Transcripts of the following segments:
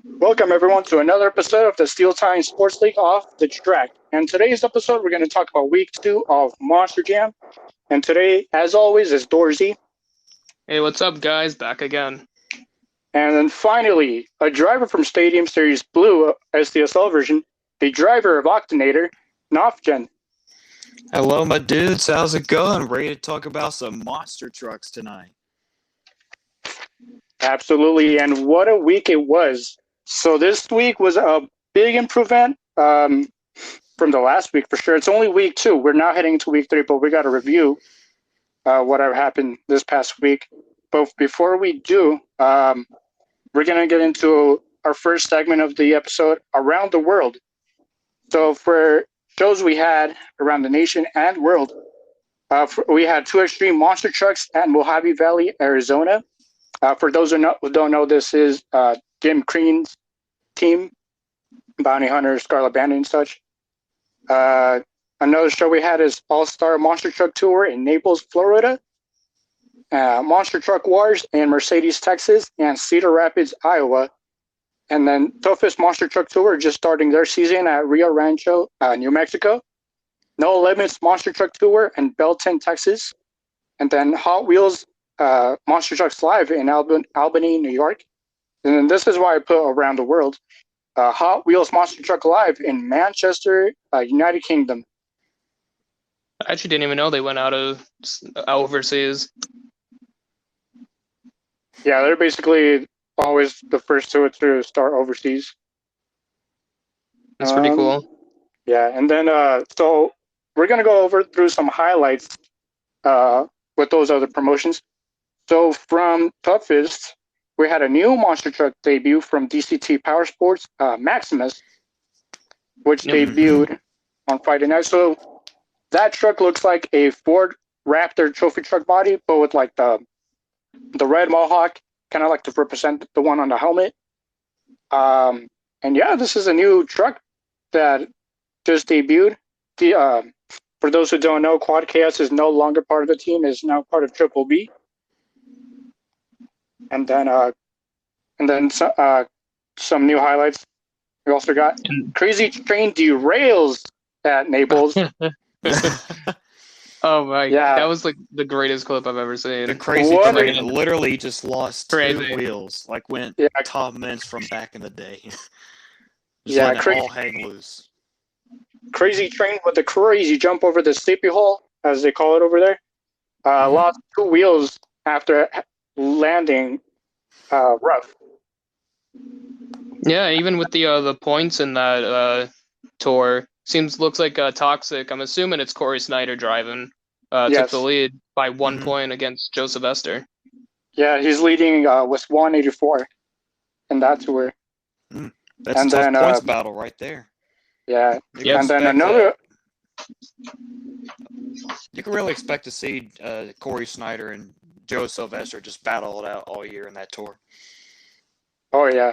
Welcome, everyone, to another episode of the Steel Time Sports League Off the Track. And today's episode, we're going to talk about week 2 of Monster Jam. And today, as always, is Dorsey. Hey, what's up, guys? Back again. And then finally, a driver from Stadium Series Blue, STSL version, the driver of Octanator, Knouffogen. Hello, my dudes. How's it going? Ready to talk about some monster trucks tonight. Absolutely, and what a week it was. So this week was a big improvement from the last week, for sure. It's only week 2. We're now heading into week 3, but we got to review whatever happened this past week. But before we do, we're going to get into our first segment of the episode, Around the World. So for shows we had around the nation and world, we had 2 extreme monster trucks at Mojave Valley, Arizona. For those who don't know, this is Jim Crean's team, Bounty Hunter, Scarlet Bandit, and such. Another show we had is All-Star Monster Truck Tour in Naples, Florida, Monster Truck Wars in Mercedes, Texas, and Cedar Rapids, Iowa. And then Toughest Monster Truck Tour just starting their season at Rio Rancho, New Mexico. No Limits Monster Truck Tour in Belton, Texas. And then Hot Wheels Monster Trucks Live in Albany, New York. And then this is why I put Around the World. Hot Wheels Monster Truck Live in Manchester, United Kingdom. I actually didn't even know they went out of overseas. Yeah, they're basically always the first 2 to start overseas. That's pretty cool. Yeah, and then so we're going to go through some highlights with those other promotions. So from Toughest, we had a new monster truck debut from DCT Power Sports, Maximus, which debuted on Friday night. So that truck looks like a Ford Raptor trophy truck body, but with like the red mohawk, kind of like to represent the one on the helmet. And yeah, this is a new truck that just debuted. For those who don't know, Quad Chaos is no longer part of the team; is now part of Triple B. And then some new highlights. We also got Crazy Train derails at Naples. Oh my! Yeah, that was like the greatest clip I've ever seen. The Crazy Train literally just lost 2 wheels, like went top mints from back in the day. Just all hang loose. Crazy Train with a crazy jump over the sleepy hole, as they call it over there. Lost 2 wheels after landing rough. Yeah, even with the points in that tour, looks like Toxic. I'm assuming it's Corey Snyder driving. Took the lead by 1 point against Joe Sylvester. Yeah, he's leading with 184 in that tour. That's a tough points battle right there. Yeah, and then another. You can really expect to see Corey Snyder and Joe Sylvester just battle it out all year in that tour. Oh, yeah.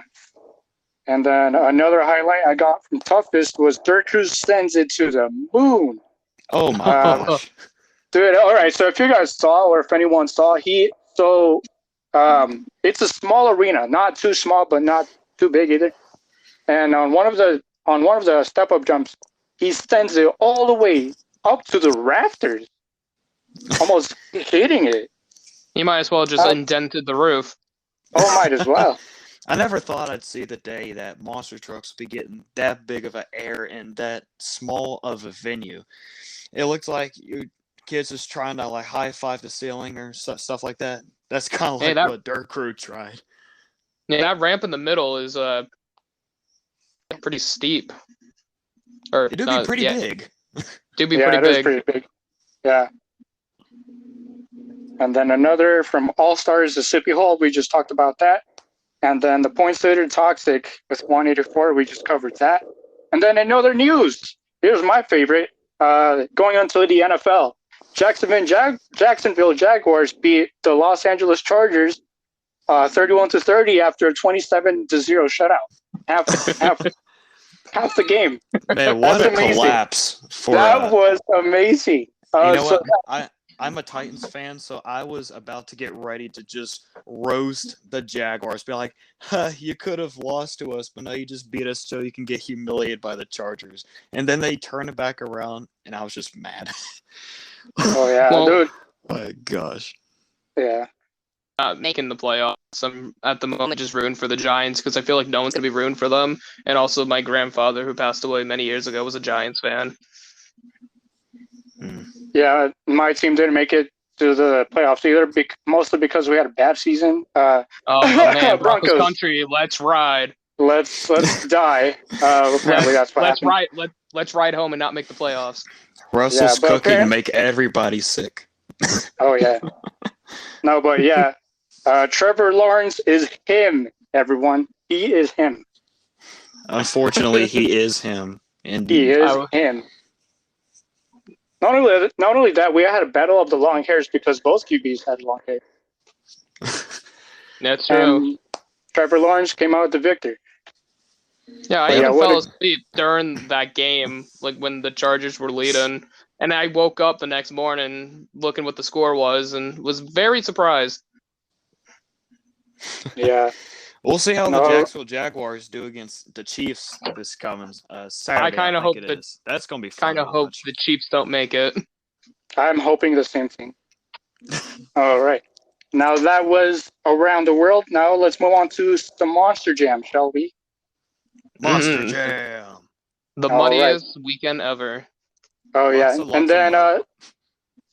And then another highlight I got from Toughest was Dirt Cruise sends it to the moon. Oh, my gosh. Dude, all right. So if you guys saw, or if anyone saw, it's a small arena. Not too small, but not too big either. And on one of the step-up jumps, he sends it all the way up to the rafters, almost hitting it. He might as well just indented the roof. Oh, might as well. I never thought I'd see the day that monster trucks would be getting that big of an air in that small of a venue. It looks like you kids just trying to like high five the ceiling or stuff like that. That's kind of like what Dirt Crew tried. Yeah, that ramp in the middle is pretty steep. Or it do be pretty big. Do be pretty big. Is pretty big. Yeah. And then another from All Stars, the Sippy Hole. We just talked about that. And then the Points Leader Toxic with 184. We just covered that. And then in other news, here's my favorite. Going on to the NFL. Jacksonville Jaguars beat the Los Angeles Chargers 31-30 after a 27-0 shutout. Half the game. Man, what a collapse! That was amazing. You know what? I'm a Titans fan, so I was about to get ready to just roast the Jaguars. Be like, huh, you could have lost to us, but no, you just beat us so you can get humiliated by the Chargers. And then they turn it back around, and I was just mad. Oh yeah, Well, dude. My gosh. Yeah. Making the playoffs. I'm at the moment just rooting for the Giants because I feel like no one's gonna be rooting for them. And also, my grandfather, who passed away many years ago, was a Giants fan. Yeah, my team didn't make it to the playoffs either, mostly because we had a bad season. Oh man, Broncos. Broncos country, let's ride. Let's die. Apparently, that's what happened. Let's ride home and not make the playoffs. Russell's cooking make everybody sick. Oh yeah. No, but yeah, Trevor Lawrence is him. Everyone, he is him. Unfortunately, he is him. Indeed. He is him. Not only that, we had a battle of the long hairs because both QBs had long hair. That's true. Trevor Lawrence came out with the victor. Yeah, I even fell asleep during that game, like when the Chargers were leading, and I woke up the next morning looking what the score was and was very surprised. Yeah. We'll see how the Jacksonville Jaguars do against the Chiefs this coming Saturday. I kind of hope that's going to be fun. Kind of hope the Chiefs don't make it. I'm hoping the same thing. All right. Now that was around the world. Now let's move on to the Monster Jam, shall we? Monster Jam. The muddiest weekend ever. Oh, yeah. And then,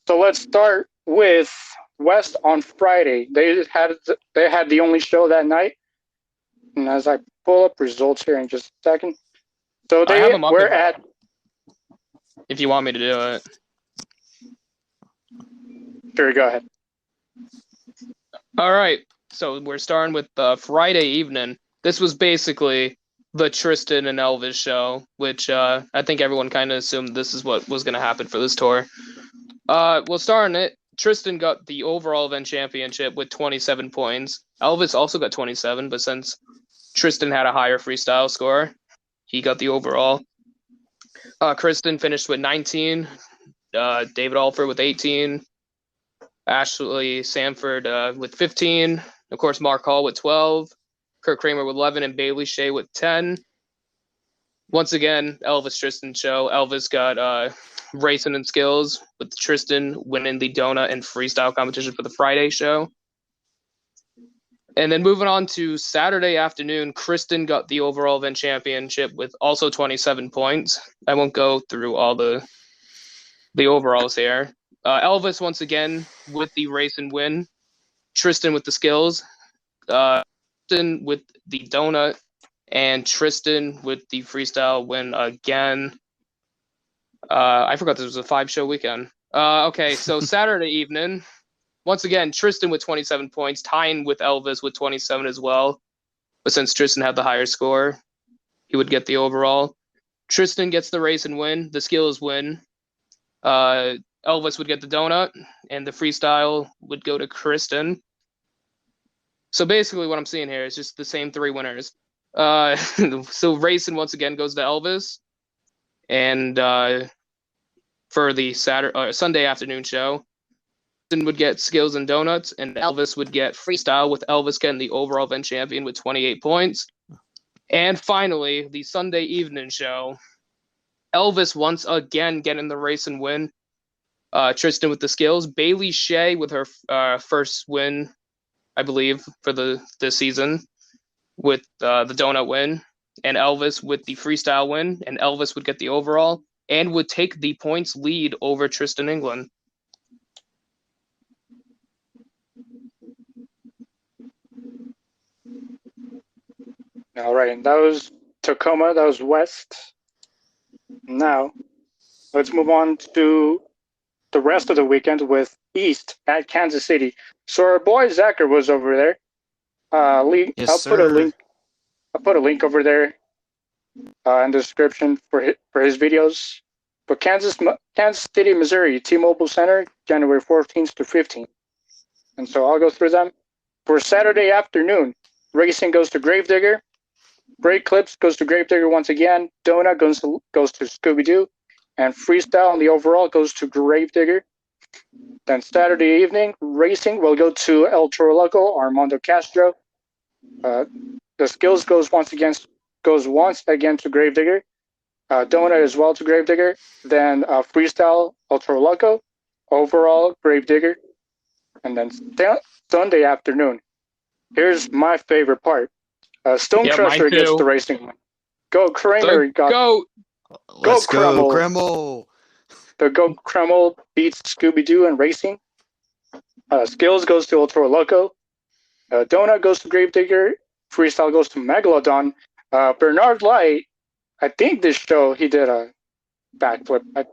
so let's start with West on Friday. They had the only show that night. And as I pull up results here in just a second. So they were at... If you want me to do it. Sure, go ahead. All right. So we're starting with Friday evening. This was basically the Tristan and Elvis show, which I think everyone kind of assumed this is what was going to happen for this tour. We'll start on it. Tristan got the overall event championship with 27 points. Elvis also got 27, but since Tristan had a higher freestyle score, he got the overall. Kristen finished with 19. David Alford with 18. Ashley Sanford with 15. Of course, Mark Hall with 12. Kurt Kramer with 11. And Bailey Shea with 10. Once again, Elvis Tristan show. Elvis got racing and skills, with Tristan winning the donut and freestyle competition for the Friday show. And then moving on to Saturday afternoon, Kristen got the overall event championship with also 27 points. I won't go through all the overalls here. Elvis, once again, with the race and win. Tristan with the skills. Tristan with the donut. And Tristan with the freestyle win again. I forgot this was a 5-show weekend. Okay, so Saturday evening, once again, Tristan with 27 points, tying with Elvis with 27 as well. But since Tristan had the higher score, he would get the overall. Tristan gets the race and win. The skills win. Elvis would get the donut, and the freestyle would go to Kristen. So basically what I'm seeing here is just the same 3 winners. So racing once again goes to Elvis. And for the Sunday afternoon show, Kristen would get skills and donuts, and Elvis would get freestyle, with Elvis getting the overall event champion with 28 points. And finally, the Sunday evening show, Elvis once again getting the race and win. Tristan with the skills. Bailey Shea with her first win, I believe, for this season, with the donut win. And Elvis with the freestyle win. And Elvis would get the overall and would take the points lead over Tristan England. All right, and that was Tacoma. That was West. Now, let's move on to the rest of the weekend with East at Kansas City. So our boy Zachar was over there. Yes, I'll sir. put a link over there in the description for his videos. But Kansas City, Missouri, T-Mobile Center, January 14th to 15th. And so I'll go through them. For Saturday afternoon, racing goes to Gravedigger. Break Clips goes to Gravedigger once again. Donut goes to Scooby-Doo. And freestyle on the overall goes to Gravedigger. Then Saturday evening racing will go to El Toro Loco, Armando Castro. The skills goes once again to Gravedigger. Donut as well to Gravedigger. Then freestyle El Toro Loco, overall Gravedigger, and then Sunday afternoon. Here's my favorite part. Stone Yep, Crusher mine gets too. the racing win. Go Kramer The goat. Let's go, Kreml. Kreml. The Go Kreml beats Scooby Doo in racing. Skills goes to El Toro Loco. Donut goes to Gravedigger. Freestyle goes to Megalodon. Bernard Light, I think this show he did a backflip. I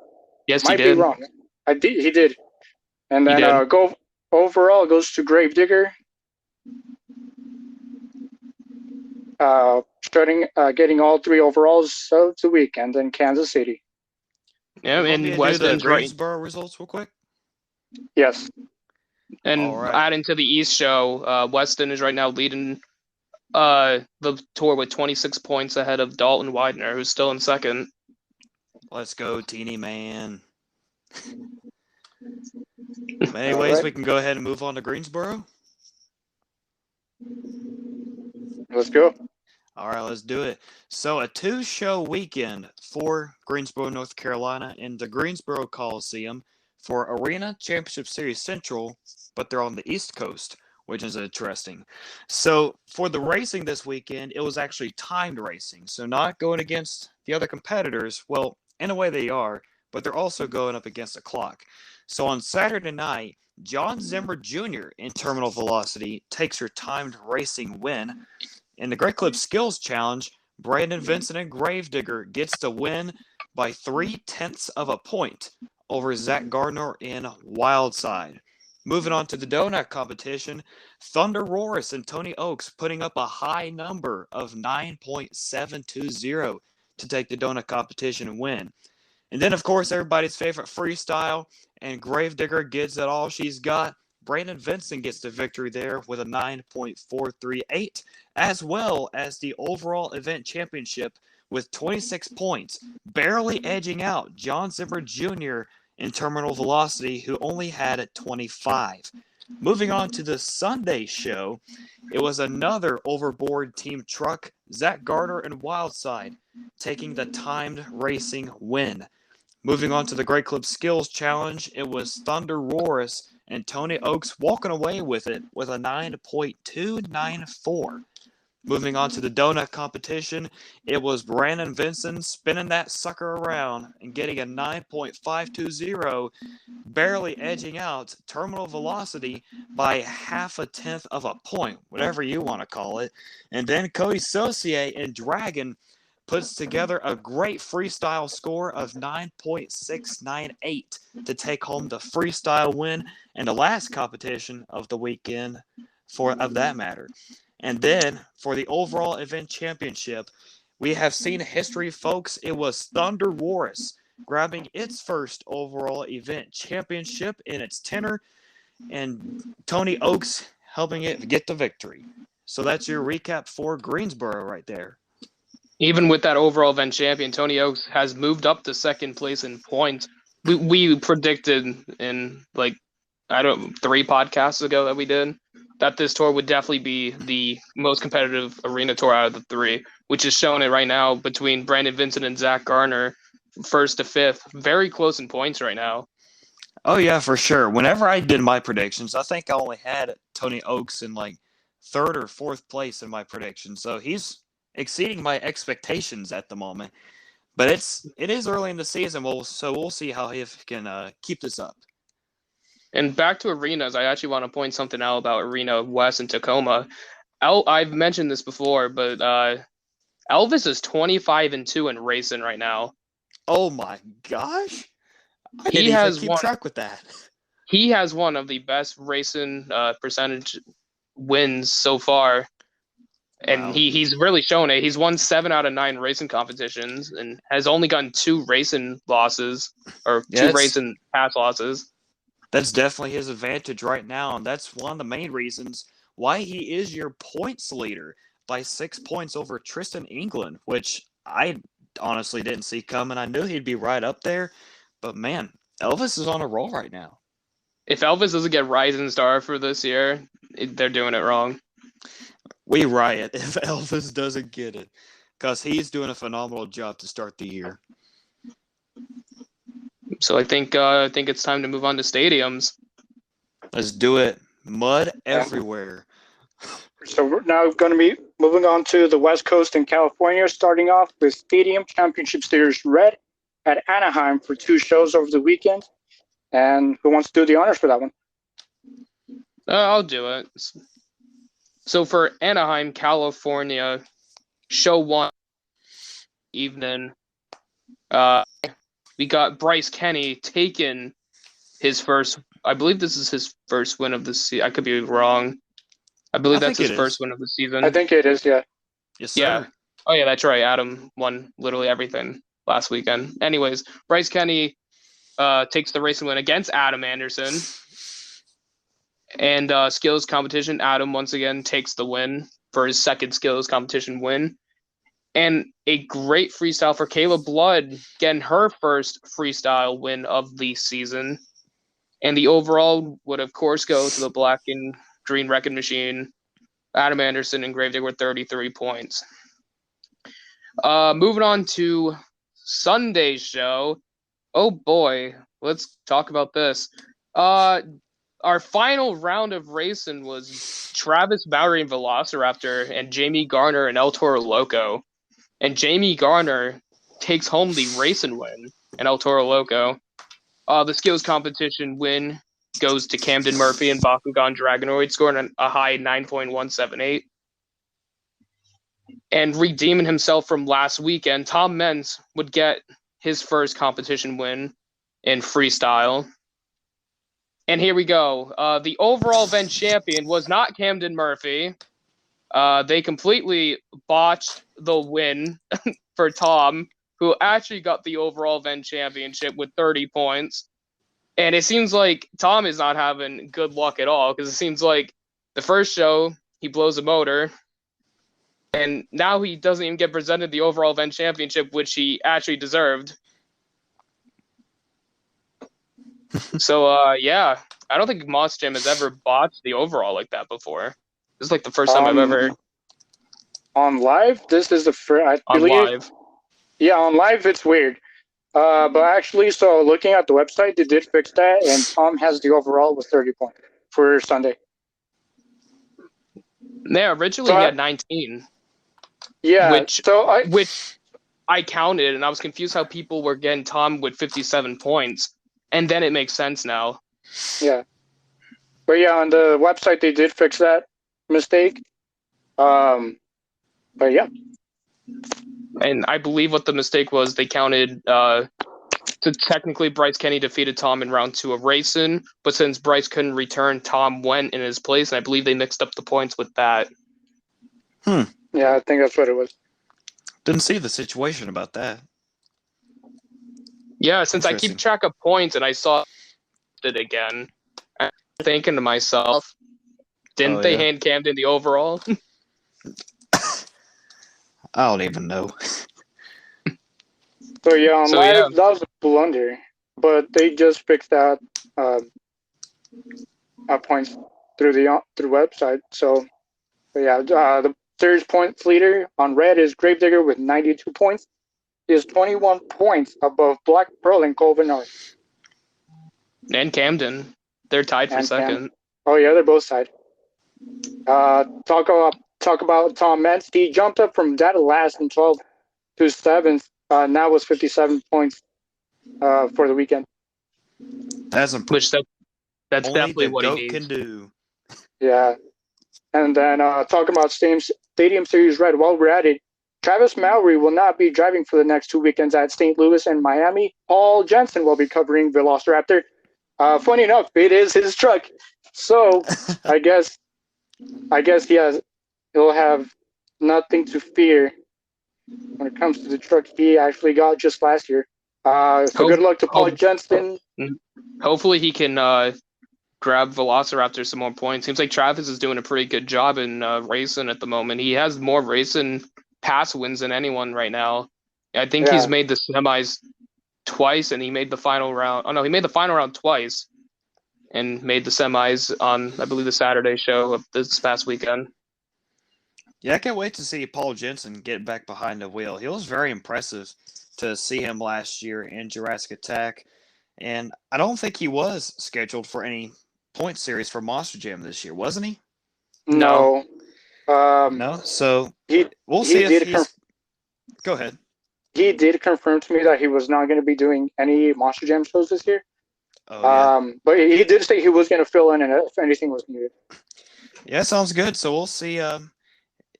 Yes, he might be did. wrong. He did. And He then did. go overall goes to Gravedigger. Getting all 3 overalls of the weekend in Kansas City. Yeah, You want me and to do the Weston's right. Greensboro results real quick? Yes. And All right. adding to the East show, Weston is right now leading the tour with 26 points ahead of Dalton Widener, who's still in second. Let's go, Teeny Man. Anyways, we can go ahead and move on to Greensboro. Let's go. All right, let's do it. So a 2-show weekend for Greensboro, North Carolina in the Greensboro Coliseum for Arena Championship Series Central, but they're on the East Coast, which is interesting. So for the racing this weekend, it was actually timed racing. So not going against the other competitors. Well, in a way they are, but they're also going up against a clock. So on Saturday night, John Zimmer Jr. in Terminal Velocity takes her timed racing win. In the Great Clip Skills Challenge, Brandon Vincent and Gravedigger gets the win by 0.3 of a point over Zach Gardner in Wildside. Moving on to the donut competition, Thunder Roris and Tony Oaks putting up a high number of 9.720 to take the donut competition and win. And then, of course, everybody's favorite freestyle, and Gravedigger gets it all she's got. Brandon Vincent gets the victory there with a 9.438, as well as the overall event championship with 26 points, barely edging out John Zimmer Jr. in Terminal Velocity, who only had 25. Moving on to the Sunday show, it was another overboard team truck, Zach Gardner and Wildside, taking the timed racing win. Moving on to the Great Clip Skills Challenge, it was Thunder Roris and Tony Oaks walking away with it with a 9.294. Moving on to the donut competition, it was Brandon Vincent spinning that sucker around and getting a 9.520, barely edging out Terminal Velocity by 0.5 of a point, whatever you want to call it. And then Cody Saucier and Dragon puts together a great freestyle score of 9.698 to take home the freestyle win and the last competition of the weekend of that matter. And then for the overall event championship, we have seen history, folks. It was Thunder Roris grabbing its first overall event championship in its tenure, and Tony Oaks helping it get the victory. So that's your recap for Greensboro right there. Even with that overall event champion, Tony Oaks has moved up to second place in points. We predicted in 3 podcasts ago that we did that this tour would definitely be the most competitive arena tour out of the 3, which is showing it right now between Brandon Vincent and Zach Gardner, 1st to 5th, very close in points right now. Oh yeah, for sure. Whenever I did my predictions, I think I only had Tony Oaks in 3rd or 4th place in my predictions. So he's exceeding my expectations at the moment. But it is early in the season, so we'll see how he can keep this up. And back to arenas, I actually want to point something out about Arena West and Tacoma. I've mentioned this before, but Elvis is 25-2 in racing right now. Oh my gosh! I didn't even keep track with that. He has one of the best racing percentage wins so far. And Wow. he's really shown it. He's won 7 out of 9 racing competitions and has only gotten 2 racing losses or 2 racing pass losses. That's definitely his advantage right now, and that's one of the main reasons why he is your points leader by 6 points over Tristan England, which I honestly didn't see coming. I knew he'd be right up there, but man, Elvis is on a roll right now. If Elvis doesn't get Rising Star for this year, they're doing it wrong. We riot if Elvis doesn't get it, because he's doing a phenomenal job to start the year. So I think it's time to move on to stadiums. Let's do it. Mud everywhere. So we're now going to be moving on to the West Coast in California, starting off with Stadium Championship Series Red at Anaheim for 2 shows over the weekend. And who wants to do the honors for that one? I'll do it. So for Anaheim, California, show 1 evening, we got Bryce Kenny taking his first. I believe this is his first win of the season. I could be wrong. I believe that's his first win of the season. I think it is, yeah. Yes, sir. Yeah. Oh, yeah, that's right. Adam won literally everything last weekend. Anyways, Bryce Kenny takes the racing win against Adam Anderson. And skills competition, Adam once again takes the win for his second skills competition win. And a great freestyle for Kayla Blood, getting her first freestyle win of the season. And the overall would, of course, go to the Black and Green Wrecking Machine, Adam Anderson and Gravedigger with 33 points. Moving on to Sunday's show. Oh boy, let's talk about this. Our final round of racing was Travis Bowery and Velociraptor and Jamie Garner and El Toro Loco. And Jamie Garner takes home the racing win and El Toro Loco. The skills competition win goes to Camden Murphy and Bakugan Dragonoid, scoring a high 9.178. And redeeming himself from last weekend, Tom Mentz would get his first competition win in freestyle. And here we go. The overall event champion was not Camden Murphy. They completely botched the win for Tom, who actually got the overall event championship with 30 points. And it seems like Tom is not having good luck at all, because it seems like the first show, he blows a motor, and now he doesn't even get presented the overall event championship, which he actually deserved. So, yeah, I don't think Moss Jam has ever botched the overall like that before. This is like the first time I've ever... On live, this is the first, I on believe. live. Yeah, on live, it's weird. But actually, so looking at the website, they did fix that, and Tom has the overall with 30 points for Sunday. Yeah, originally he had 19. Yeah, which I counted, and I was confused how people were getting Tom with 57 points, and then it makes sense now. Yeah. But yeah, on the website, they did fix that mistake. But yeah. And I believe what the mistake was, they counted to technically Bryce Kenny defeated Tom in round 2 of racing, but since Bryce couldn't return, Tom went in his place, and I believe they mixed up the points with that. Yeah, I think that's what it was. Didn't see the situation about that. Yeah, since I keep track of points and I saw it again, I'm thinking to myself, didn't they hand Camden the overall? I don't even know. So yeah, on live, that was a blunder, but they just fixed that points through the website. So, but yeah, the series points leader on red is Gravedigger with 92 points. He is 21 points above Black Pearl and Colvin. And Camden, they're tied for second. Oh yeah, they're both tied. Talk about Tom Mentz. He jumped up from dead last in 12th to 7th. Now was 57 points for the weekend. That's definitely what he needs. Can do. Yeah. And then talking about Stadium Series Red, while we're at it, Travis Mowry will not be driving for the next 2 weekends at St. Louis and Miami. Paul Jensen will be covering Velociraptor. Funny enough, it is his truck. So I guess he'll have nothing to fear when it comes to the truck he actually got just last year. So good luck to Paul Jensen. Hopefully he can grab Velociraptor some more points. Seems like Travis is doing a pretty good job in racing at the moment. He has more racing pass wins than anyone right now. I think he's made the semis twice, and he made the final round. Oh no, he made the final round twice. and made the semis on, I believe, the Saturday show of this past weekend. Yeah, I can't wait to see Paul Jensen get back behind the wheel. He was very impressive to see him last year in Jurassic Attack, and I don't think he was scheduled for any point series for Monster Jam this year, wasn't he? No. No? So He we'll he see if did he's... Go ahead. he did confirm to me that he was not going to be doing any Monster Jam shows this year. Oh, yeah. But he did say he was going to fill in and if anything was needed. Yeah, sounds good. So we'll see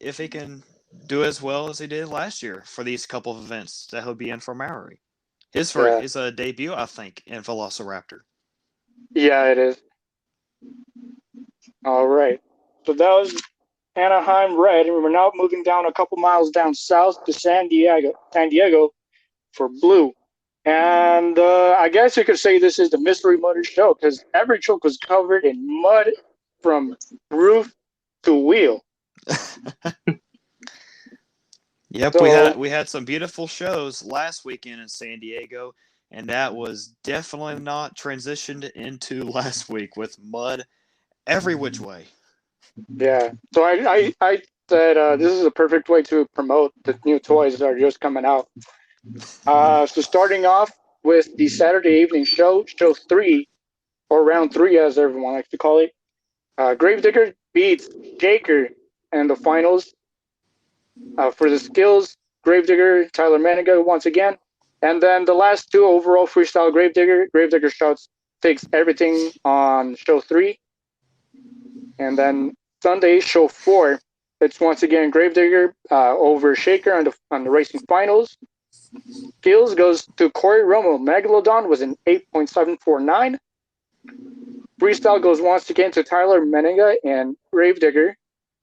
if he can do as well as he did last year for these couple of events that he'll be in for Maori. His debut, I think, in Velociraptor. Yeah, it is. All right. So that was Anaheim Red, and we're now moving down a couple miles down south to San Diego for Blue. And I guess you could say this is the Mystery Mudder show because every truck was covered in mud from roof to wheel. Yep, So, we had some beautiful shows last weekend in San Diego, and that was definitely not transitioned into last week with mud every which way. yeah. So I said this is a perfect way to promote the new toys that are just coming out. So starting off with the Saturday evening show 3, or round 3 as everyone likes to call it. Gravedigger beats Shaker in the finals. For the skills, Gravedigger, Tyler Maniga once again. And then the last 2 overall freestyle Gravedigger shots takes everything on show 3. And then Sunday, show 4, it's once again Gravedigger over Shaker on the racing finals. Skills goes to Corey Romo. Megalodon was an 8.749. Freestyle goes once again to Tyler Meninga and Gravedigger.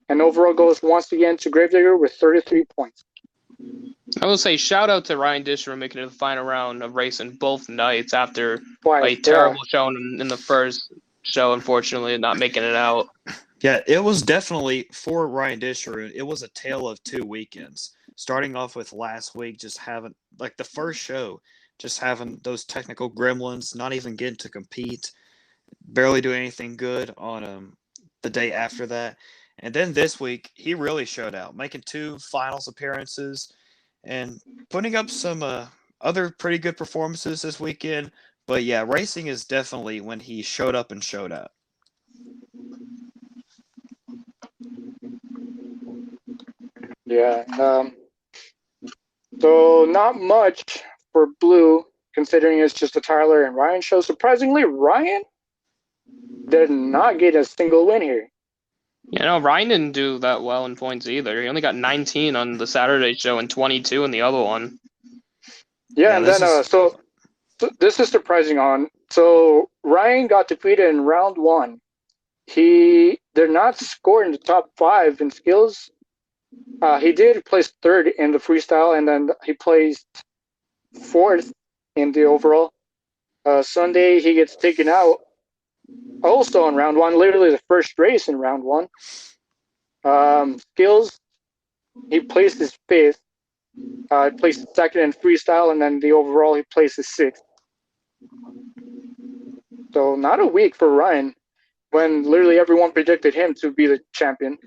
And overall goes once again to Gravedigger with 33 points. I will say shout out to Ryan Disher for making it to the final round of racing both nights after Twice, a terrible show in the first show, unfortunately, not making it out. Yeah, it was definitely, for Ryan Disher, it was a tale of 2 weekends. Starting off with last week, just having, like the first show, just having those technical gremlins, not even getting to compete, barely doing anything good on the day after that. And then this week, he really showed out, making 2 finals appearances and putting up some other pretty good performances this weekend. But yeah, racing is definitely when he showed up and showed out. Yeah. So not much for Blue, considering it's just a Tyler and Ryan show. Surprisingly, Ryan did not get a single win here. You know, Ryan didn't do that well in points either. He only got 19 on the Saturday show and 22 in the other one. Yeah, and then so this is surprising on. So Ryan got defeated in round 1. He did not score in the top 5 in skills. He did place 3rd in the freestyle, and then he placed 4th in the overall. Sunday, he gets taken out also in round 1, literally the first race in round 1. Skills, he placed his 5th. He placed 2nd in freestyle, and then the overall, he placed his 6th. So not a week for Ryan, when literally everyone predicted him to be the champion.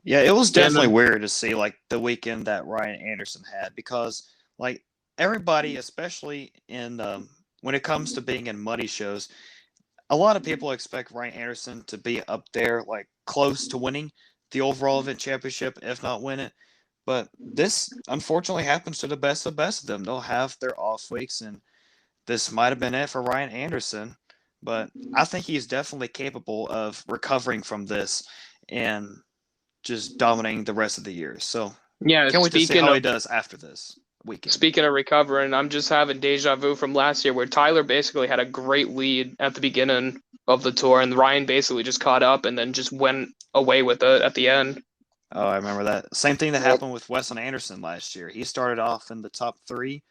Yeah, it was definitely weird to see like the weekend that Ryan Anderson had because like everybody, especially in when it comes to being in muddy shows, a lot of people expect Ryan Anderson to be up there like close to winning the overall event championship, if not win it. But this unfortunately happens to the best of them. They'll have their off weeks, and this might have been it for Ryan Anderson. But I think he's definitely capable of recovering from this and just dominating the rest of the year. So yeah, can't wait to see how he does after this weekend. Speaking of recovering, I'm just having deja vu from last year where Tyler basically had a great lead at the beginning of the tour, and Ryan basically just caught up and then just went away with it at the end. Oh, I remember that. Same thing that happened with Weston Anderson last year. He started off in the top 3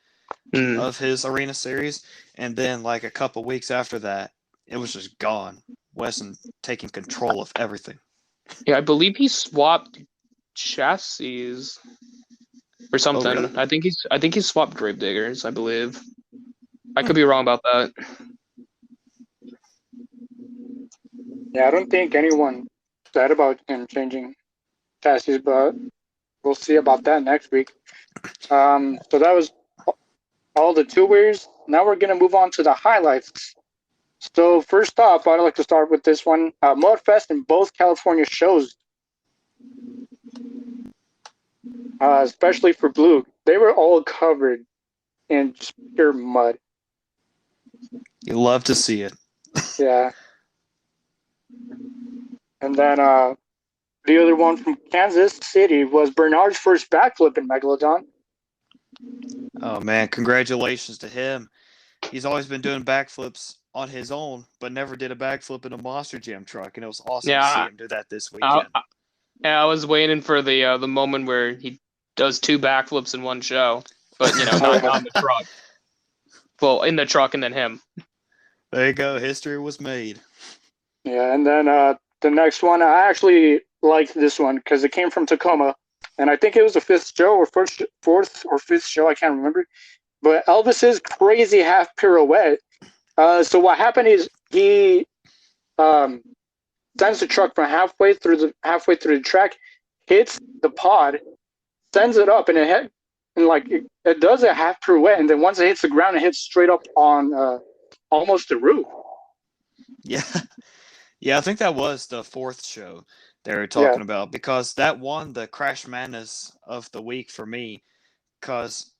of his arena series, and then like a couple weeks after that, it was just gone. Weston taking control of everything. Yeah, I believe he swapped chassis or something. Oh, really? I think he swapped Gravediggers, I believe. I could be wrong about that. Yeah, I don't think anyone said about him changing chassis, but we'll see about that next week. So that was all the two-wheelers. Now we're gonna move on to the highlights. So first off, I'd like to start with this one. Mudfest in both California shows, especially for Blue, they were all covered in just pure mud. You love to see it. Yeah. And then the other one from Kansas City was Bernard's first backflip in Megalodon. Oh man, congratulations to him. He's always been doing backflips on his own, but never did a backflip in a Monster Jam truck, and it was awesome to see Yeah, him do that this I, weekend. I was waiting for the moment where he does 2 backflips in one show, but not on the truck. Well, in the truck and then him. There you go. History was made. Yeah, and then the next one, I actually liked this one because it came from Tacoma, and I think it was the 5th show or fourth or fifth show, I can't remember. But Elvis's crazy half pirouette. So what happened is he sends the truck from halfway through the track, hits the pod, sends it up, and it does a half pirouette, and then once it hits the ground, it hits straight up on almost the roof. Yeah. Yeah, I think that was the 4th show they were talking about, because that won the Crash Madness of the week for me, because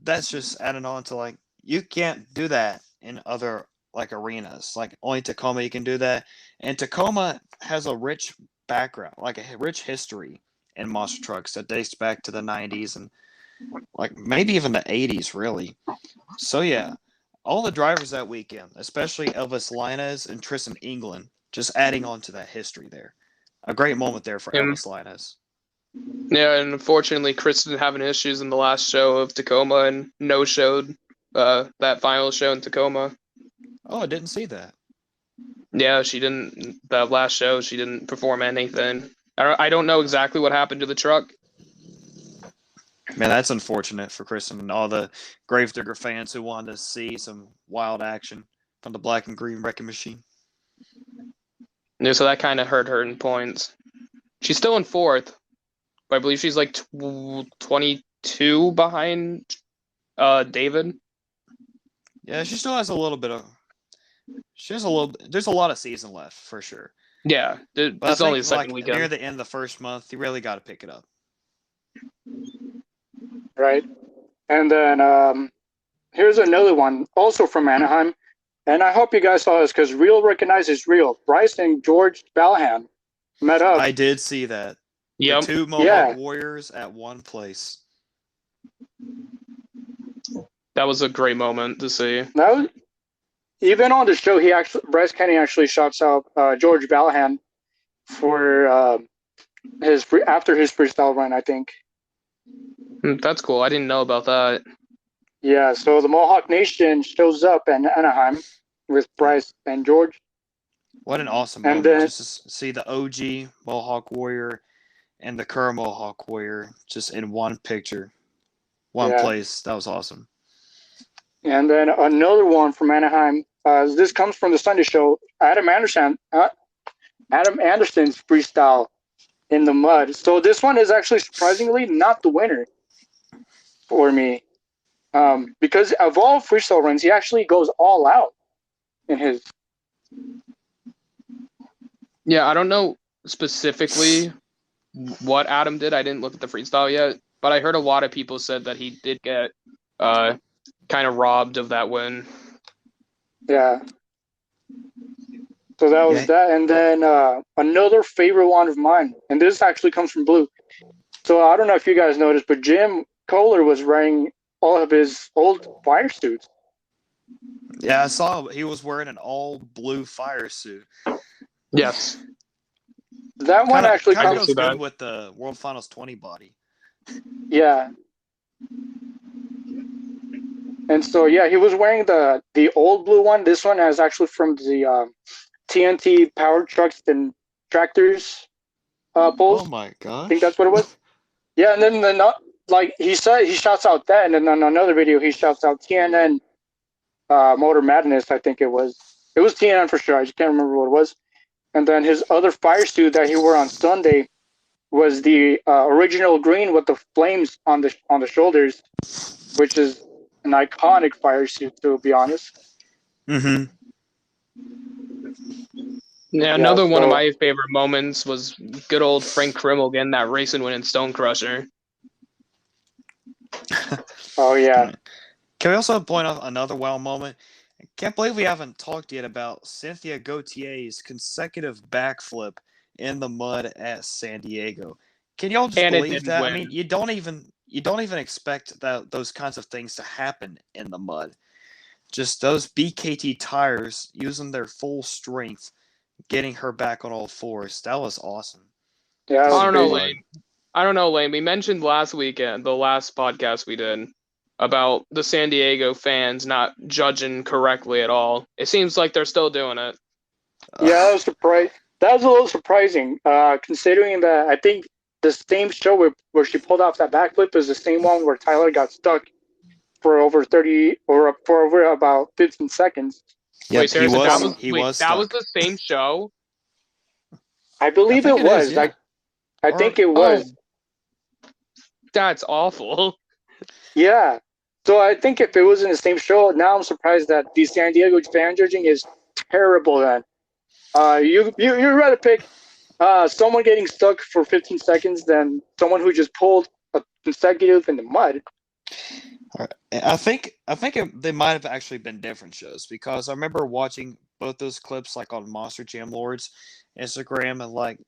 that's just adding on to, like, you can't do that in other, like, arenas. Like, only Tacoma you can do that. And Tacoma has a rich background, like a rich history in monster trucks that dates back to the 90s and, like, maybe even the 80s, really. So, yeah, all the drivers that weekend, especially Elvis Linus and Tristan England, just adding on to that history there. A great moment there for Elvis Linus. Yeah, and unfortunately, Kristen having issues in the last show of Tacoma and no-showed that final show in Tacoma. Oh, I didn't see that. Yeah, she didn't. That last show, she didn't perform anything. I don't know exactly what happened to the truck. Man, that's unfortunate for Kristen and all the Gravedigger fans who wanted to see some wild action from the black and green wrecking machine. Yeah, so that kind of hurt her in points. She's still in 4th, but I believe she's like 22 behind David. Yeah, she still has a little bit of. She has a little. There's a lot of season left for sure. Yeah, But it's I only think, the second like, weekend. near the end of the first month, you really got to pick it up. Right. And then here's another one, also from Anaheim. And I hope you guys saw this because real recognizes real. Bryce and George Ballahan met up. I did see that. Yep. The 2 Mohawk Warriors at one place. That was a great moment to see. Even on the show, Bryce Kenny actually shouts out George Ballahan for after his freestyle run, I think. That's cool. I didn't know about that. Yeah, so the Mohawk Nation shows up in Anaheim with Bryce and George. What an awesome moment. Just to see the OG Mohawk Warrior and the current Mohawk Warrior just in one picture, one place. That was awesome. And then another one from Anaheim. This comes from the Sunday show. Adam Anderson's freestyle in the mud. So this one is actually surprisingly not the winner for me. Because of all freestyle runs, he actually goes all out in his. Yeah, I don't know specifically what Adam did. I didn't look at the freestyle yet, but I heard a lot of people said that he did get kind of robbed of that win. Yeah. So that was that. And then another favorite one of mine, and this actually comes from Blue. So I don't know if you guys noticed, but Jim Kohler was wearing all of his old fire suits. Yeah, I saw he was wearing an all blue fire suit. Yes. That one actually goes good with the World Finals 20 body. Yeah. And so he was wearing the old blue one. This one is actually from the TNT Power Trucks and Tractors polls. Oh my gosh. I think that's what it was. Yeah, and then he shouts out that, and then on another video he shouts out TNN Motor Madness. I think it was TNN for sure. I just can't remember what it was. And then his other fire suit that he wore on Sunday was the original green with the flames on the shoulders, which is an iconic fire suit, to be honest. Mm-hmm. Yeah, another one of my favorite moments was good old Frank Krimmel getting that race and win in Stone Crusher. Oh, yeah. Can we also point out another wow moment? I can't believe we haven't talked yet about Cynthia Gautier's consecutive backflip in the mud at San Diego. Can y'all just believe that? Win. I mean, you don't even expect those kinds of things to happen in the mud. Just those BKT tires using their full strength, getting her back on all fours. That was awesome. Yeah, I don't know, Lane. We mentioned last weekend, the last podcast we did, about the San Diego fans not judging correctly at all. It seems like they're still doing it. Yeah, that was surprising. That was a little surprising, considering that I think the same show where she pulled off that backflip is the same one where Tyler got stuck for over 30 or for over about 15 seconds. Yep, wait, seriously, that was stuck. the same show? I believe it was. Is, yeah. I think it was. Oh, that's awful. Yeah. So I think if it was in the same show, now I'm surprised that the San Diego fan judging is terrible. Then, you'd rather pick someone getting stuck for 15 seconds than someone who just pulled a consecutive in the mud. I think they might have actually been different shows, because I remember watching both those clips like on Monster Jam Lord's Instagram, and like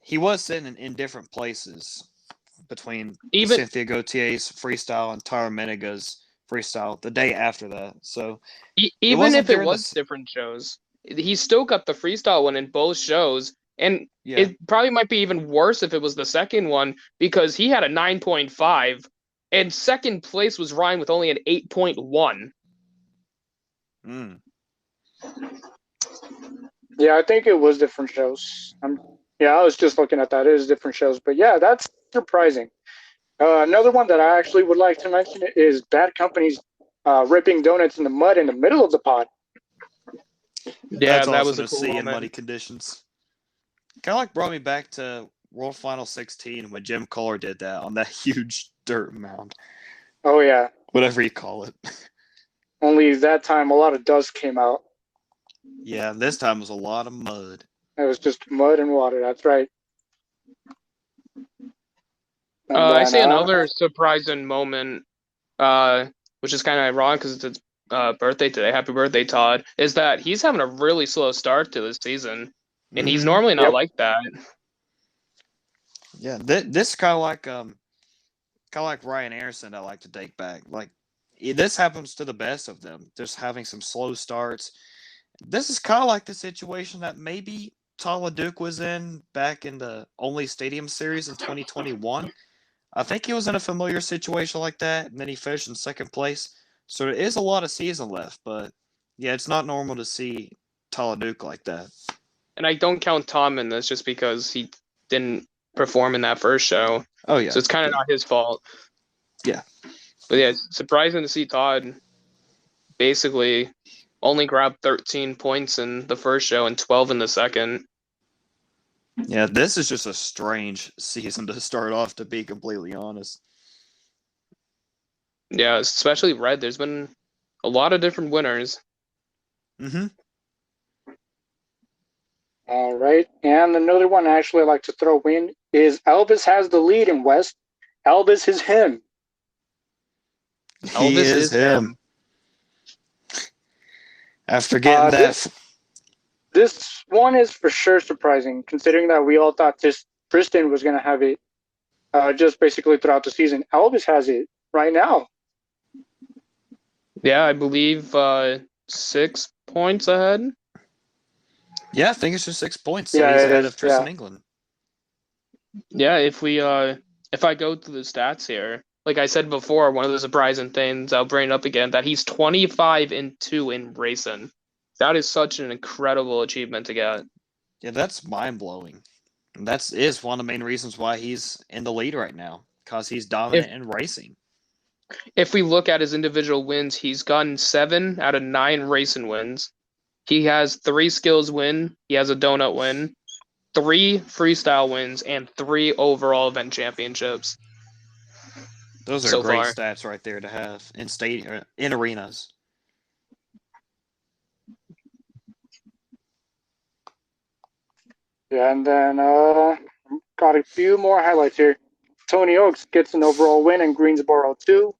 he was sitting in different places between Cynthia Gautier's freestyle and Tyler Menega's freestyle the day after that. So even if it was different shows, he still got the freestyle one in both shows. And it probably might be even worse if it was the second one, because he had a 9.5 and second place was Ryan with only an 8.1. Yeah, I think it was different shows. I was just looking at that. It is different shows. But yeah, that's surprising. Another one that I actually would like to mention is Bad Company's ripping donuts in the mud in the middle of the pod. Yeah, that was a cool see moment. in muddy conditions. Kind of like brought me back to World Final 16 when Jim Kohler did that on that huge dirt mound. Oh, yeah. Whatever you call it. Only that time a lot of dust came out. Yeah, this time was a lot of mud. It was just mud and water. That's right. I see another surprising moment, which is kind of ironic because it's his birthday today. Happy birthday, Todd. Is that he's having a really slow start to this season, and he's normally not like that. Yeah, this is kind of like Ryan Anderson. I like to take back. Like this happens to the best of them. Just having some slow starts. This is kind of like the situation that maybe Tyler Duke was in back in the only Stadium Series in 2021. I think he was in a familiar situation like that, and then he finished in second place. So there is a lot of season left, but yeah, it's not normal to see Tyler Duke like that. And I don't count Tom in this just because he didn't perform in that first show. Oh yeah. So it's kind of not his fault. Yeah. But yeah, it's surprising to see Todd basically only grab 13 points in the first show and 12 in the second. Yeah, this is just a strange season to start off, to be completely honest. Yeah, especially Red. There's been a lot of different winners. All right. And another one I actually like to throw in is Elvis has the lead in West. Elvis is him. Elvis is him. After getting that... This one is for sure surprising, considering that we all thought Tristan was going to have it just basically throughout the season. Elvis has it right now. Yeah, I believe 6 points ahead. Yeah, I think it's just 6 points. Yeah, he's ahead of Tristan England. Yeah, if I go through the stats here, like I said before, one of the surprising things, I'll bring it up again, that he's 25-2 in racing. That is such an incredible achievement to get. Yeah, that's mind-blowing. And that is one of the main reasons why he's in the lead right now, because he's dominant in racing. If we look at his individual wins, he's gotten 7 out of 9 racing wins. He has 3 skills win. He has a donut win, 3 freestyle wins, and 3 overall event championships Those are so great far. stats right there to have in arenas. Yeah, and then got a few more highlights here. Tony Oaks gets an overall win in Greensboro too.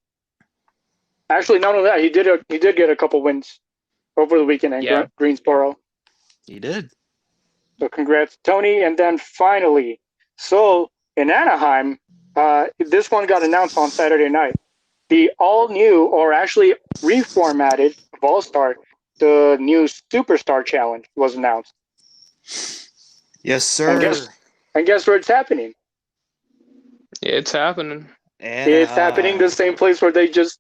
Actually, not only that, he did get a couple wins over the weekend in Greensboro. He did. So congrats, Tony. And then finally, so in Anaheim, this one got announced on Saturday night. The all new, or actually reformatted of All Star, the new Superstar Challenge was announced. Yes, sir. And guess where it's happening? It's happening. It's happening the same place where they just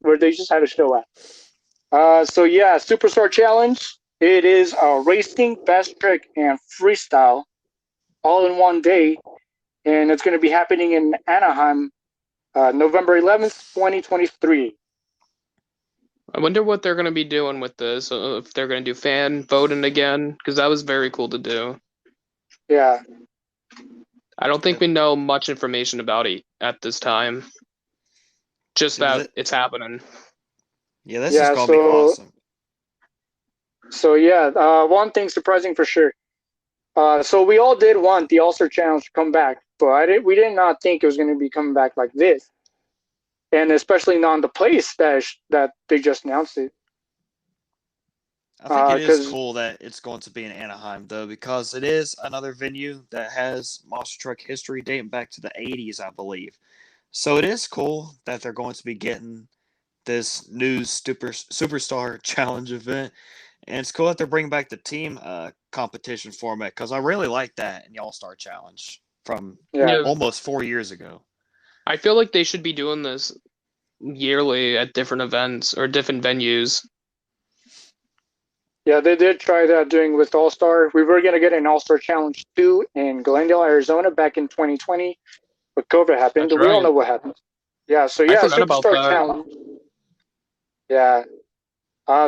had a show at. So yeah, Superstar Challenge. It is racing, fast trick, and freestyle, all in one day, and it's going to be happening in Anaheim, November 11th, 2023. I wonder what they're going to be doing with this. If they're going to do fan voting again, because that was very cool to do. Yeah. I don't think we know much information about it at this time. Just that it's happening. Yeah, this is going to be awesome. So yeah, one thing surprising for sure. So we all did want the All-Star Challenge to come back, but we did not think it was going to be coming back like this. And especially not the place that they just announced it. I think it is cool that it's going to be in Anaheim, though, because it is another venue that has monster truck history dating back to the 80s, I believe. So it is cool that they're going to be getting this new Superstar Challenge event. And it's cool that they're bringing back the team competition format, because I really like that in the All-Star Challenge from almost 4 years ago. I feel like they should be doing this yearly at different events or different venues. Yeah, they did try that doing with All-Star. We were going to get an All-Star Challenge 2 in Glendale, Arizona back in 2020, but COVID happened. That's We right. all know what happened. Yeah, so yeah, Superstar Challenge. Yeah.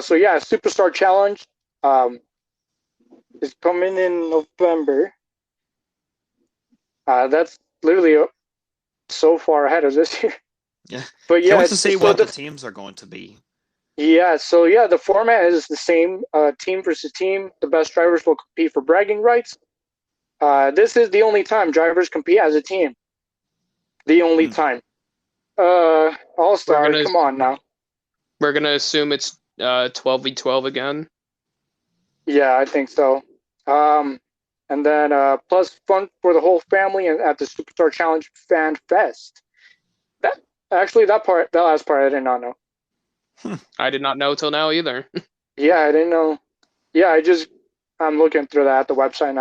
So yeah, Superstar Challenge is coming in November. That's literally so far ahead of this year. Yeah. But yeah, can't wait to see what the teams are going to be. Yeah, so yeah, the format is the same, team versus team. The best drivers will compete for bragging rights. This is the only time drivers compete as a team. The only time. All-Star, come on now. We're going to assume it's 12v12 again. Yeah, I think so. And then plus fun for the whole family and at the Superstar Challenge Fan Fest. That last part I did not know. I did not know till now either. Yeah, I didn't know. Yeah, I'm looking through that at the website, and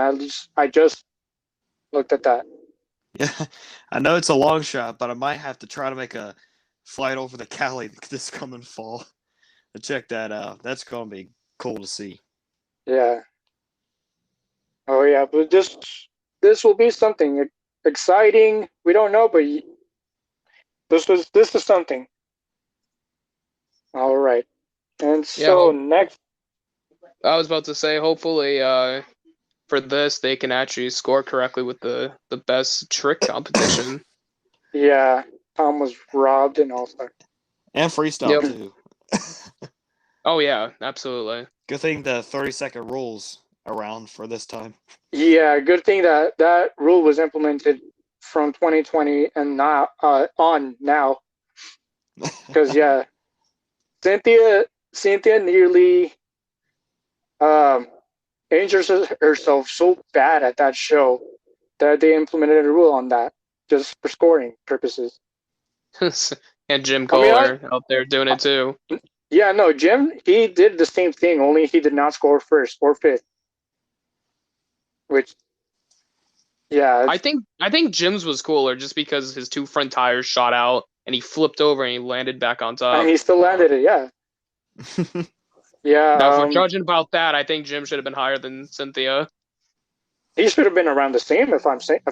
I just looked at that. Yeah, I know it's a long shot, but I might have to try to make a flight over to Cali this coming fall to check that out. That's going to be cool to see. Yeah. Oh yeah, but this will be something exciting. We don't know, but this is something. All right. And so next, I was about to say, hopefully, for this they can actually score correctly with the best trick competition. Yeah, Tom was robbed in All-Star. And freestyle too. Oh yeah, absolutely. Good thing the 30-second rules around for this time. Yeah, good thing that rule was implemented from 2020 and not on now. Because yeah, Cynthia nearly injures herself so bad at that show that they implemented a rule on that just for scoring purposes. And Jim Kohler out there doing it too. Yeah, no, Jim, he did the same thing, only he did not score first or fifth. Which, yeah. I think Jim's was cooler just because his 2 front tires shot out and he flipped over and he landed back on top. And he still landed it, yeah. Yeah. Now, if we're judging about that, I think Jim should have been higher than Cynthia. He should have been around the same, if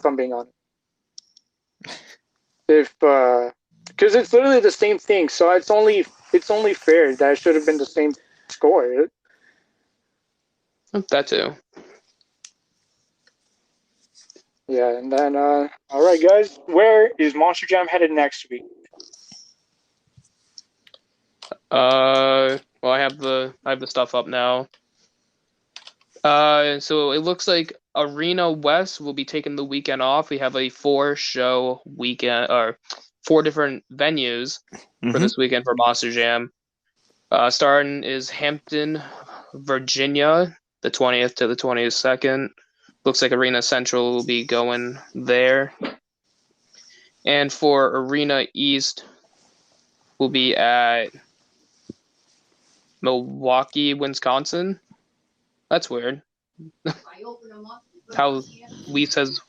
I'm being honest. Because it's literally the same thing, so it's only fair that it should have been the same score. That too. Yeah, and then all right, guys, where is Monster Jam headed next week? Well, I have the stuff up now. So it looks like Arena West will be taking the weekend off. We have a 4-show weekend, or 4 different venues for this weekend for Monster Jam. Starting is Hampton, Virginia, the 20th to the 22nd. Looks like Arena Central will be going there. And for Arena East, we'll be at Milwaukee, Wisconsin. That's weird. How East has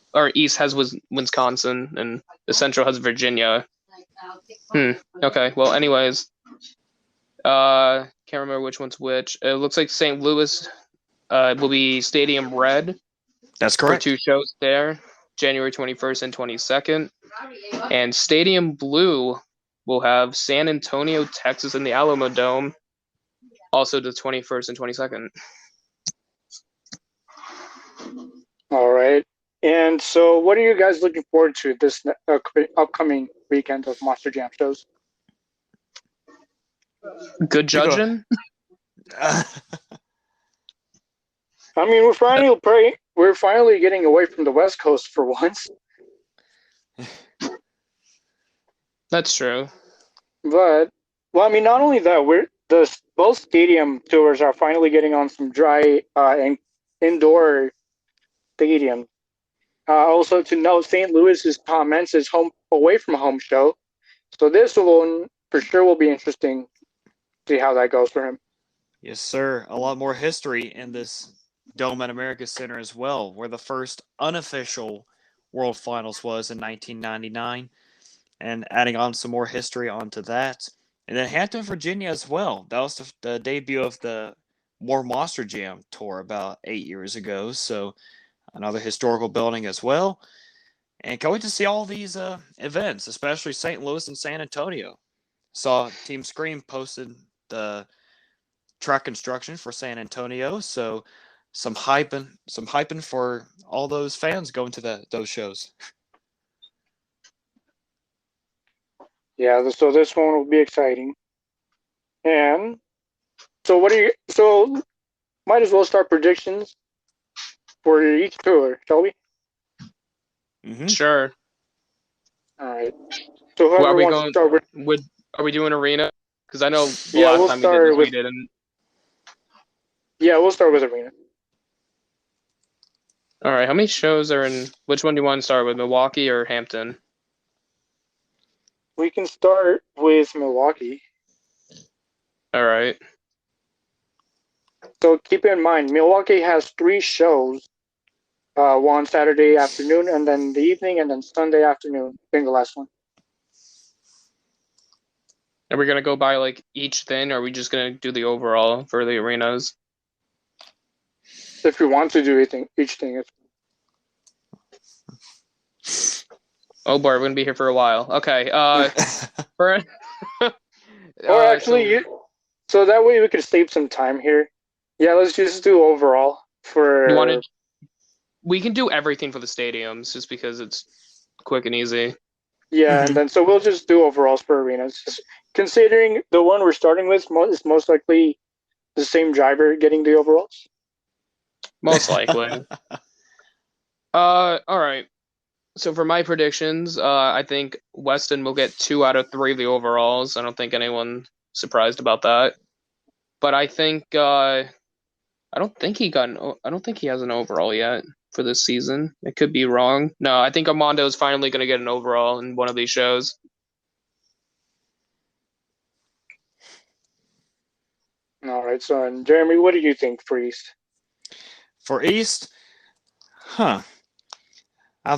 Wisconsin and the Central has Virginia. Okay. Well, anyways, can't remember which one's which. It looks like St. Louis will be Stadium Red. That's For correct. 2 shows there, January 21st and 22nd. And Stadium Blue will have San Antonio, Texas in the Alamo Dome, also the 21st and 22nd. All right. And so, what are you guys looking forward to this upcoming weekend of Monster Jam shows? Good judging. I mean, we're finally getting away from the West Coast for once. That's true. But well, I mean, not only that, both stadium tours are finally getting on some dry and indoor stadium. Also to note, St. Louis's comments is away from home show, so this one for sure will be interesting. See how that goes for him. Yes, sir. A lot more history in this Dome at America Center as well, where the first unofficial World Finals was in 1999, and adding on some more history onto that. And then Hampton, Virginia as well. That was the debut of the More Monster Jam tour about 8 years ago. So another historical building as well. And can't wait to see all these events, especially St. Louis and San Antonio. Saw Team Scream posted the track construction for San Antonio, so some hyping for all those fans going to those shows. Yeah, so this one will be exciting. And so might as well start predictions for each tour, shall we? Mm-hmm. Sure. All right. So whoever wants to start with, are we doing Arena? Because I know the Yeah, last we'll time start we didn't. Yeah, we'll start with Arena. All right. How many shows are in? Which one do you want to start with, Milwaukee or Hampton? We can start with Milwaukee. All right. So keep in mind, Milwaukee has 3 shows. One Saturday afternoon, and then the evening, and then Sunday afternoon being the last one. Are we gonna go by like each thing, or are we just gonna do the overall for the arenas? If you want to do each thing. Oh boy, we're gonna be here for a while. Okay. For Or actually, so that way we could save some time here. Yeah, let's just do overall for. You want to? We can do everything for the stadiums just because it's quick and easy. Yeah, and then so we'll just do overalls for arenas. Just considering the one we're starting with is most likely the same driver getting the overalls. Most likely. All right. So for my predictions, I think Weston will get 2 out of 3 of the overalls. I don't think anyone's surprised about that. But I think I don't think he has an overall yet for this season. It could be wrong. No, I think Armando is finally going to get an overall in one of these shows. All right. So, and Jeremy, what do you think for East? For East, I'm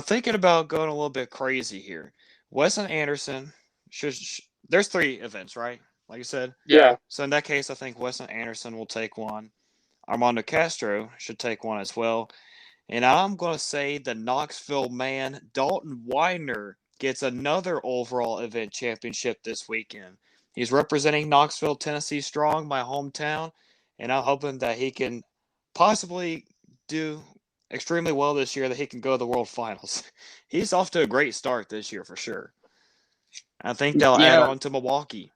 thinking about going a little bit crazy here. Weston Anderson there's 3 events, right? Like you said. Yeah. So in that case, I think Weston Anderson will take one. Armando Castro should take one as well. And I'm going to say the Knoxville man, Dalton Widener, gets another overall event championship this weekend. He's representing Knoxville, Tennessee strong, my hometown, and I'm hoping that he can possibly do extremely well this year that he can go to the World Finals. He's off to a great start this year for sure. I think they'll add on to Milwaukee.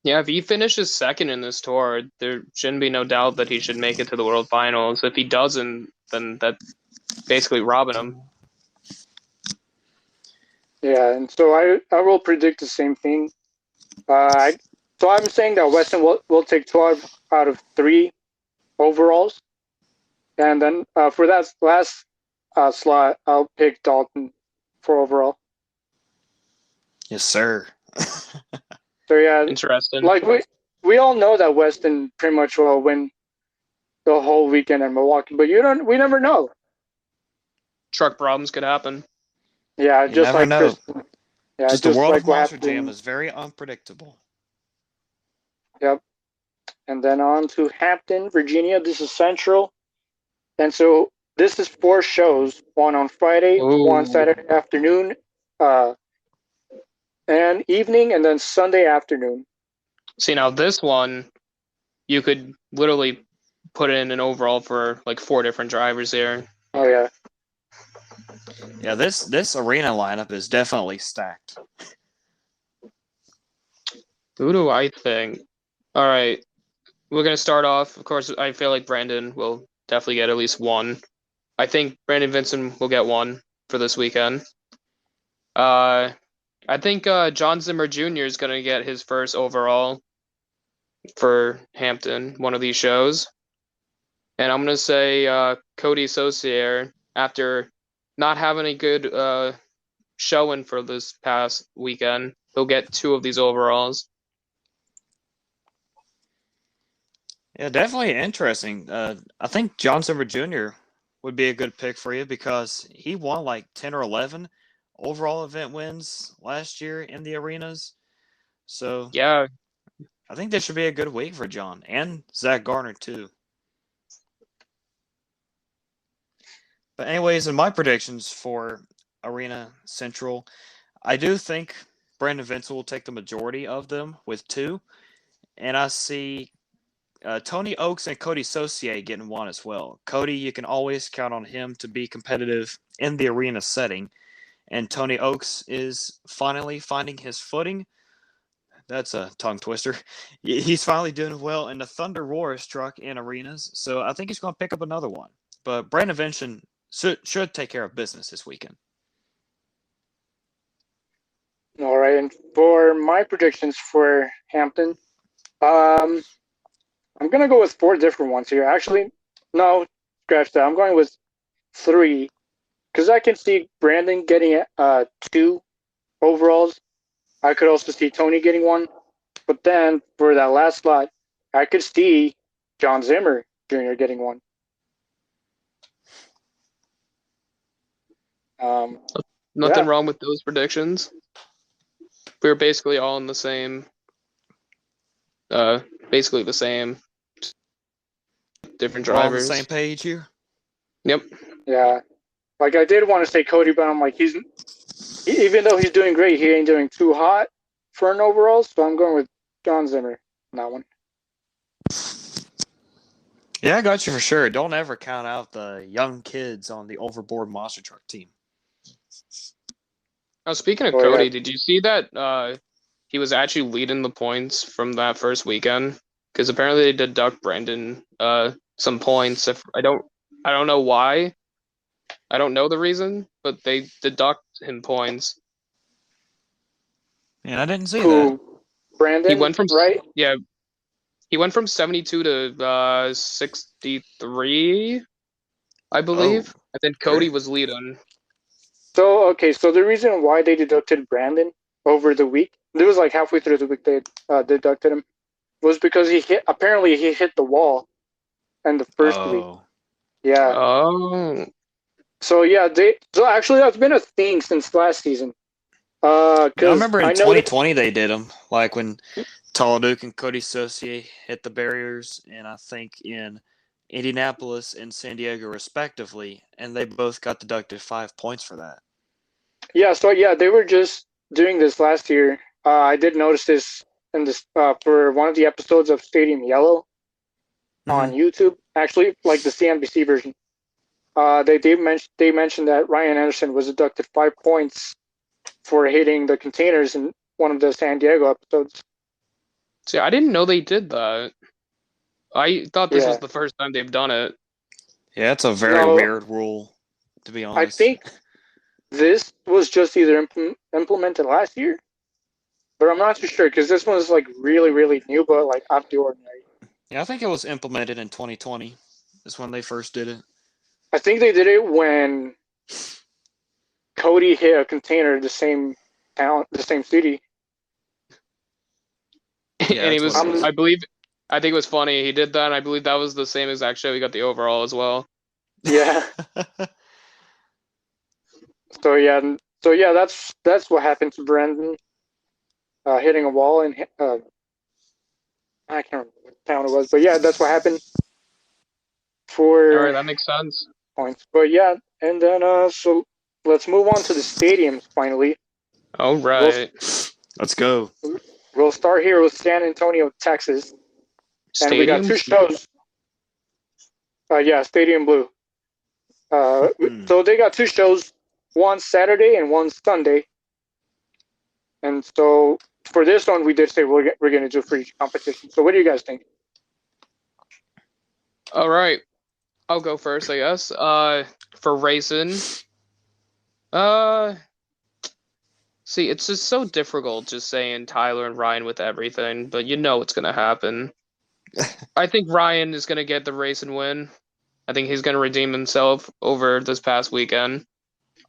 Yeah, if he finishes second in this tour, there shouldn't be no doubt that he should make it to the World Finals. If he doesn't, then that's basically robbing him. Yeah, and so I will predict the same thing. So I'm saying that Weston will take 12 out of 3 overalls. And then for that last slot, I'll pick Dalton for overall. Yes, sir. So yeah, Interesting. like we all know that Weston pretty much will win the whole weekend in Milwaukee, but we never know. Truck problems could happen. Yeah, You just never like know. yeah, Just the world like of what Monster happened. Jam is very unpredictable. Yep. And then on to Hampton, Virginia. This is Central. And so this is 4 shows, one on Friday, one Ooh. Saturday afternoon, and evening, and then Sunday afternoon. See, now this one, you could literally put in an overall for like 4 different drivers here. Oh yeah. Yeah, this arena lineup is definitely stacked. Who do I think? All right, we're gonna start off. Of course, I feel like Brandon will definitely get at least 1. I think Brandon Vincent will get 1 for this weekend. I think John Zimmer Jr. is gonna get his first overall for Hampton, one of these shows. And I'm gonna say Cody Saucier, after not having a good showing for this past weekend, he'll get 2 of these overalls. Yeah, definitely interesting. I think John Zimmer Jr. would be a good pick for you because he won like 10 or 11 overall event wins last year in the arenas. So Yeah, I think this should be a good week for John and Zach Garner too. But anyways, in my predictions for Arena Central, I do think Brandon Vincent will take the majority of them with 2. And I see Tony Oaks and Cody Saucier getting 1 as well. Cody, you can always count on him to be competitive in the arena setting. And Tony Oaks is finally finding his footing. That's a tongue twister. He's finally doing well in the Thunder Roars truck in arenas. So I think he's going to pick up another one. But Brandon Vincent should take care of business this weekend. All right, and for my predictions for Hampton, I'm gonna go with 4 different ones here. Actually, no, scratch that. I'm going with 3 because I can see Brandon getting 2 overalls. I could also see Tony getting 1, but then for that last slot, I could see John Zimmer Jr. getting 1. nothing wrong with those predictions. We were basically all in the same, basically the same, different We're all on the drivers. same page here. Yep. Yeah, like I did want to say Cody, but I'm like even though he's doing great, he ain't doing too hot for an overall. So I'm going with John Zimmer on that one. Yeah, I got you for sure. Don't ever count out the young kids on the overboard monster truck team. Oh, speaking of Oh, Cody, yeah. did you see that he was actually leading the points from that first weekend? Because apparently they deduct Brandon some points. If I don't know why. I don't know the reason, but they deduct him points. Yeah, I didn't see that. Who? Brandon, He went from right? Yeah, he went from 72 to 63, I believe. Oh, And then Cody great. was leading. So the reason why they deducted Brandon over the week, it was like halfway through the week they deducted him, was because he hit the wall in the first week. Yeah. Oh. So yeah, actually that's been a thing since last season. I remember in I know 2020 they did them, like when Tall Duke and Cody Saucier hit the barriers, and I think in Indianapolis and San Diego respectively, and they both got deducted 5 points for that. Yeah, so yeah, they were just doing this last year. I did notice this in this for one of the episodes of Stadium Yellow on YouTube, actually, like the CNBC version. They mentioned that Ryan Anderson was deducted 5 points for hitting the containers in one of the San Diego episodes. See, I didn't know they did that. I thought this was Yeah. the first time they've done it. Yeah, it's a very No. weird rule, to be I honest. think this was just either implemented last year, but I'm not too sure because this one's like really, really new, but like out the ordinary. Yeah, I think it was implemented in 2020. Is when they first did it. I think they did it when Cody hit a container the same town, the same city. Yeah, And he that's was, what it was. I think it was funny. He did that, and I believe that was the same exact show he got the overall as well. Yeah. So yeah, that's what happened to Brandon, hitting a wall and I can't remember what town it was, but yeah, that's what happened for All right, that makes sense. points. But yeah, and then so let's move on to the stadiums finally. All right. Let's go. We'll start here with San Antonio, Texas, and we got two shows. Yeah, Stadium Blue. So they got two shows, one Saturday and one Sunday. And so for this one, we did say we're going to do for each competition. So what do you guys think? All right. I'll go first, I guess. For racing, see, it's just so difficult just saying Tyler and Ryan with everything, but you know what's gonna happen. I think Ryan is gonna get the race and win. I think he's gonna redeem himself over this past weekend,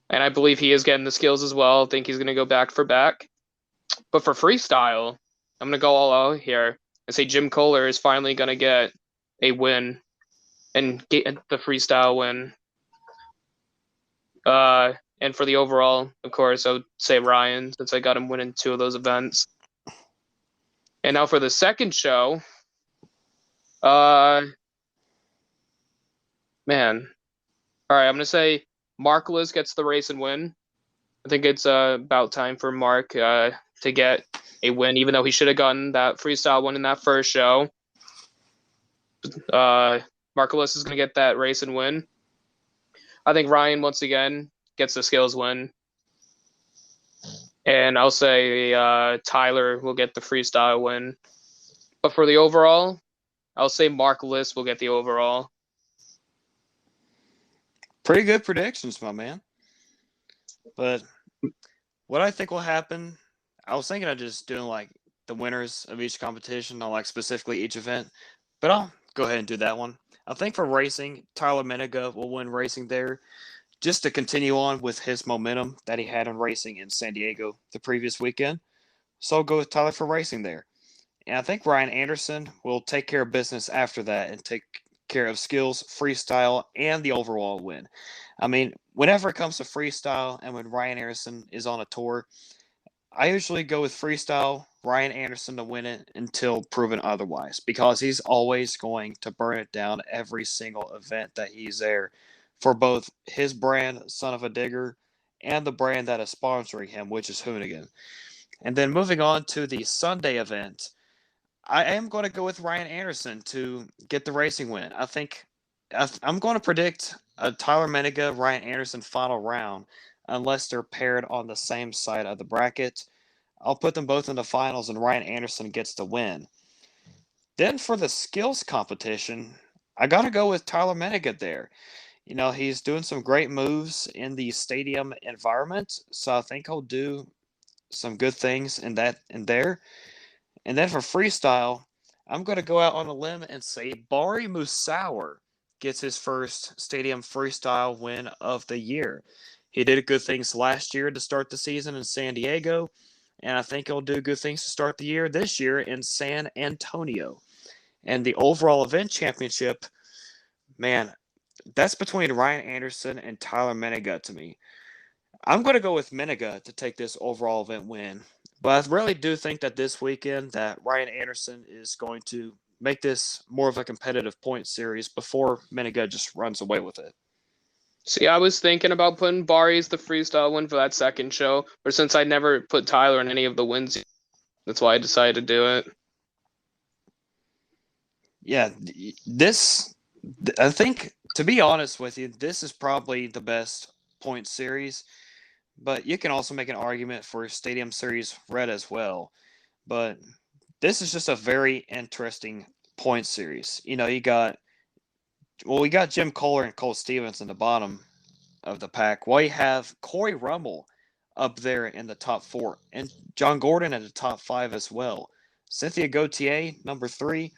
and I believe he is getting the skills as well. I think he's gonna go back for back. But for freestyle, I'm gonna go all out here and say Jim Kohler is finally gonna get a win and get the freestyle win. And for the overall, of course, I would say Ryan, since I got him winning two of those events. And now for the second show, man. All right, I'm going to say Mark Liz gets the race and win. I think it's about time for Mark to get a win, even though he should have gotten that freestyle win in that first show. Mark is going to get that race and win. I think Ryan, once again, gets the skills win. And I'll say Tyler will get the freestyle win. But for the overall, I'll say Mark Liss will get the overall. Pretty good predictions, my man. But what I think will happen, I was thinking of just doing like the winners of each competition, not like specifically each event. But I'll go ahead and do that one. I think for racing, Tyler Menega will win racing there, just to continue on with his momentum that he had in racing in San Diego the previous weekend. So I'll go with Tyler for racing there. And I think Ryan Anderson will take care of business after that and take care of skills, freestyle, and the overall win. I mean, whenever it comes to freestyle and when Ryan Anderson is on a tour, I usually go with freestyle, Ryan Anderson to win it until proven otherwise, because he's always going to burn it down every single event that he's there for both his brand, Son of a Digger, and the brand that is sponsoring him, which is Hoonigan. And then moving on to the Sunday event, I am going to go with Ryan Anderson to get the racing win. I think I'm going to predict a Tyler Menega, Ryan Anderson final round, unless they're paired on the same side of the bracket. I'll put them both in the finals, and Ryan Anderson gets the win. Then for the skills competition, I got to go with Tyler Menega there. You know, he's doing some great moves in the stadium environment, so I think he'll do some good things in there. And then for freestyle, I'm going to go out on a limb and say Bari Musauer gets his first stadium freestyle win of the year. He did good things last year to start the season in San Diego, and I think he'll do good things to start the year this year in San Antonio. And the overall event championship, man, that's between Ryan Anderson and Tyler Menega to me. I'm going to go with Menega to take this overall event win. But I really do think that this weekend that Ryan Anderson is going to make this more of a competitive point series before Menega just runs away with it. See, I was thinking about putting Bari as the freestyle win for that second show, but since I never put Tyler in any of the wins, that's why I decided to do it. Yeah, this I think, to be honest with you, this is probably the best point series, but you can also make an argument for Stadium Series Red as well. But this is just a very interesting point series. You know, we got Jim Kohler and Cole Stevens in the bottom of the pack. While you have Corey Rummel up there in the top 4, and John Gordon at the top 5 as well. Cynthia Gautier, number 3.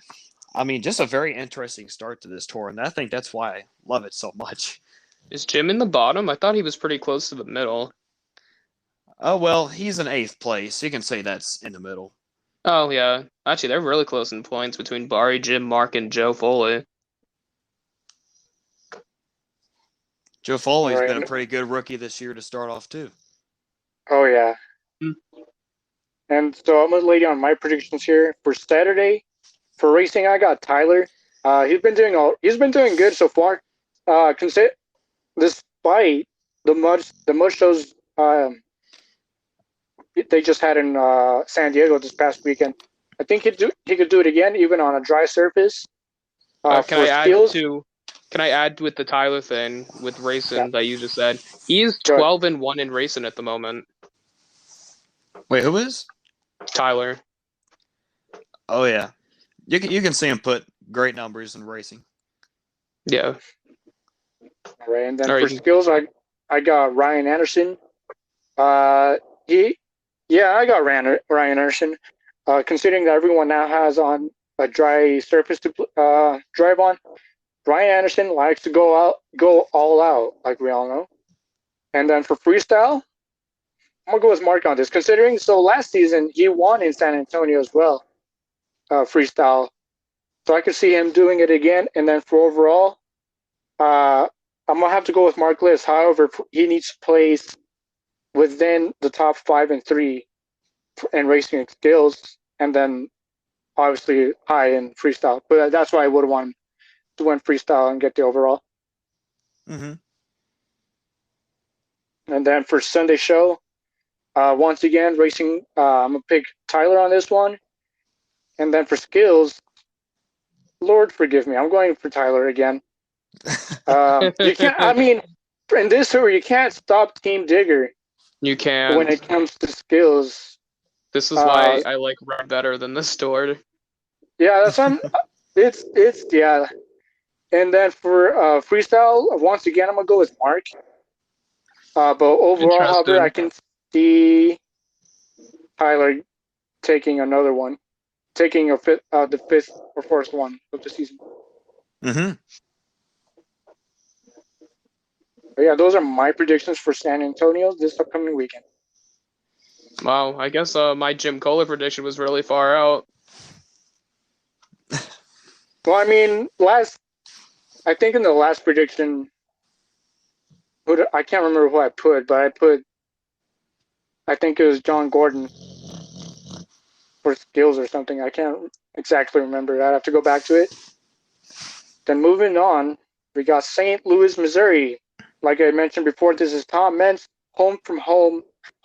I mean, just a very interesting start to this tour, and I think that's why I love it so much. Is Jim in the bottom? I thought he was pretty close to the middle. Oh, well, he's in 8th place. You can say that's in the middle. Oh, yeah. Actually, they're really close in points between Bari, Jim, Mark, and Joe Foley. Joe Foley's Right. been a pretty good rookie this year to start off, too. Oh, yeah. Hmm. And so I'm going to lay down my predictions here. For Saturday, for racing, I got Tyler. He's been doing good so far. Despite the mud shows they just had in San Diego this past weekend. I think he could do it again, even on a dry surface. Can I add with the Tyler thing with racing that you just said? He's 12-1 in racing at the moment. Wait, who is? Tyler. Oh, yeah. You can see him put great numbers in racing. Yeah. All right, and then for skills, I got Ryan Anderson. I got Ryan Anderson. Considering that everyone now has on a dry surface to drive on, Ryan Anderson likes to go all out, like we all know. And then for freestyle, I'm gonna go with Mark on this. Considering last season he won in San Antonio as well, freestyle. So I could see him doing it again. And then for overall, I'm gonna have to go with Mark Liss. However, he needs to place within the top 5 and 3 in racing skills, and then obviously high in freestyle. But that's why I would want to win freestyle and get the overall. Mm-hmm. And then for Sunday show, once again, racing, I'm going to pick Tyler on this one. And then for skills, Lord forgive me, I'm going for Tyler again. You can't. I mean, in this tour, you can't stop Team Digger. You can. When it comes to skills. This is why I like Red better than this tour. Yeah, that's on. It's yeah. And then for freestyle, once again, I'm gonna go with Mark. But overall, however, I can see Tyler taking another one, taking the 5th or 4th one of the season. Mm-hmm. But yeah, those are my predictions for San Antonio this upcoming weekend. Wow, I guess my Jim Kohler prediction was really far out. Well, I mean, I think in the last prediction, I can't remember who I put, but I think it was John Gordon for skills or something. I can't exactly remember. I'd have to go back to it. Then moving on, we got St. Louis, Missouri. Like I mentioned before, this is Tom Ment's home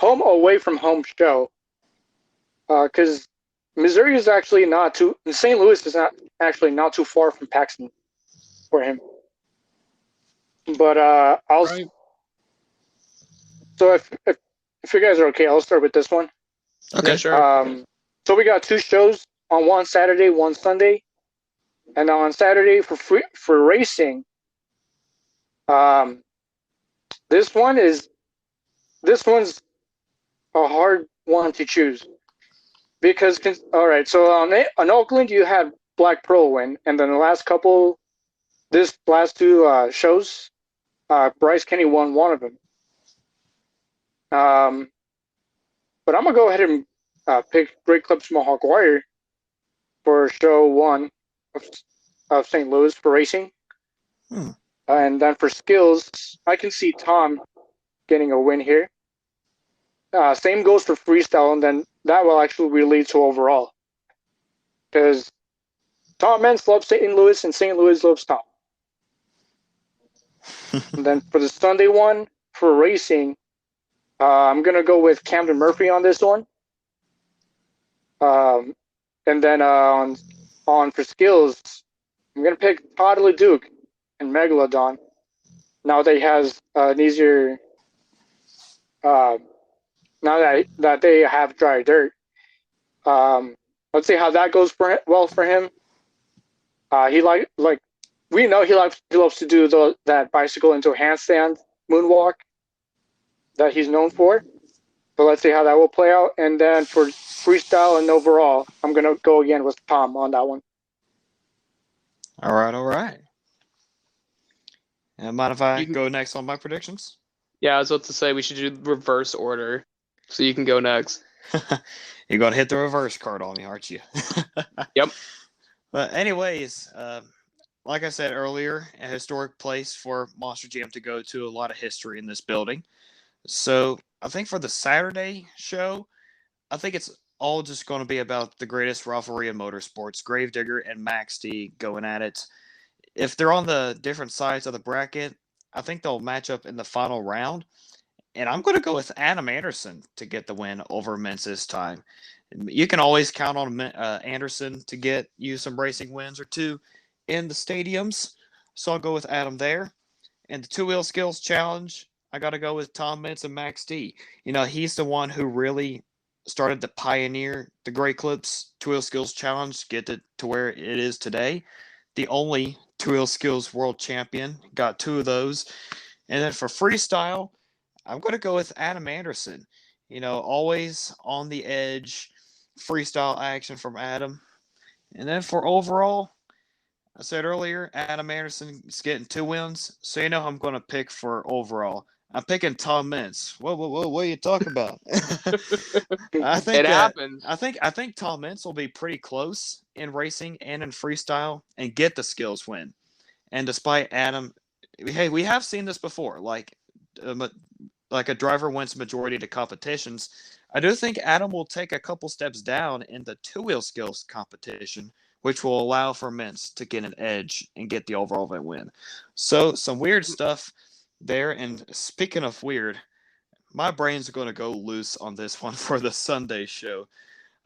away from home show. Because Missouri is actually not too. St. Louis is not actually not too far from Paxton for him. But Right. So if you guys are okay, I'll start with this one. Okay, yeah, sure. So we got 2 shows on one Saturday, one Sunday, and on Saturday for racing. This one's a hard one to choose because all right. So on Oakland you had Black Pearl win, and then the last 2 shows, Bryce Kenny won one of them. But I'm gonna go ahead and pick Great Clips Mohawk Warrior for show 1 of St. Louis for racing. And then for skills, I can see Tom getting a win here. Same goes for freestyle, and then that will actually relate to overall. Because Tom Mentz loves St. Louis, and St. Louis loves Tom. And then for the Sunday one, for racing, I'm going to go with Camden Murphy on this one. And then on for skills, I'm going to pick Todd LeDuc. and Megalodon. Now that he has an easier, now that they have dry dirt. Let's see how that goes for him. He like we know he loves to do that bicycle into a handstand moonwalk that he's known for. So let's see how that will play out. And then for freestyle and overall, I'm gonna go again with Tom on that one. All right. And mind if I You can- go next on my predictions? Yeah, I was about to say we should do reverse order, so you can go next. You're going to hit the reverse card on me, aren't you? Yep. But anyways, like I said earlier, a historic place for Monster Jam to go to. A lot of history in this building. So I think for the Saturday show, I think it's all just going to be about the greatest rivalry in motorsports, Gravedigger and Max D going at it. If they're on the different sides of the bracket, I think they'll match up in the final round. And I'm going to go with Adam Anderson to get the win over Mintz this time. You can always count on Anderson to get you some racing wins or two in the stadiums. So I'll go with Adam there. And the two-wheel skills challenge, I got to go with Tom Mintz and Max D. You know, he's the one who really started to pioneer the Great Clips two-wheel skills challenge, get it to where it is today. The only two-wheel skills world champion, got two of those. And then for freestyle, I'm going to go with Adam Anderson. You know, always on the edge, freestyle action from Adam. And then for overall, I said earlier, Adam Anderson is getting 2 wins. So you know I'm going to pick for overall. I'm picking Tom Mintz. Whoa, what are you talking about? I think It happens. I think Tom Mintz will be pretty close in racing and in freestyle and get the skills win. And despite Adam, hey, we have seen this before. Like a driver wins majority of the competitions. I do think Adam will take a couple steps down in the two-wheel skills competition, which will allow for Mintz to get an edge and get the overall event win. So some weird stuff there. And speaking of weird, my brain's going to go loose on this one for the Sunday show.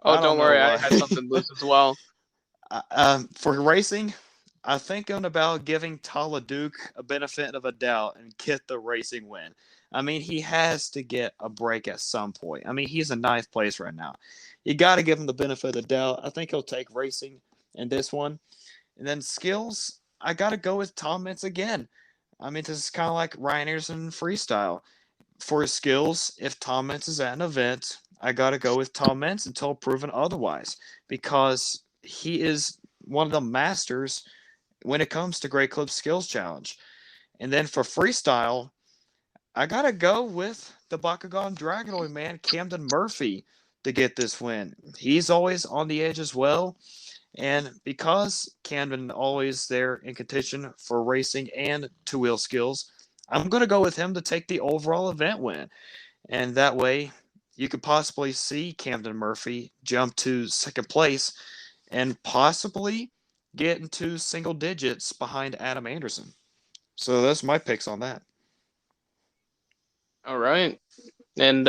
Oh, don't worry, I had something loose as well. For racing, I'm thinking about giving Tala Duke a benefit of a doubt and get the racing win. I mean, he has to get a break at some point. I mean, he's in 9th place right now. You got to give him the benefit of the doubt. I think he'll take racing in this one. And then skills, I got to go with Tom Mintz again. I mean, this is kind of like Ryan Anderson freestyle. For his skills, if Tom Mintz is at an event, I got to go with Tom Mintz until proven otherwise, because he is one of the masters when it comes to Great Clips Skills Challenge. And then for freestyle, I got to go with the Bakugan Dragonoid man, Camden Murphy, to get this win. He's always on the edge as well. And because Camden always there in contention for racing and two-wheel skills, I'm going to go with him to take the overall event win. And that way, you could possibly see Camden Murphy jump to 2nd place and possibly get into single digits behind Adam Anderson. So that's my picks on that. All right. And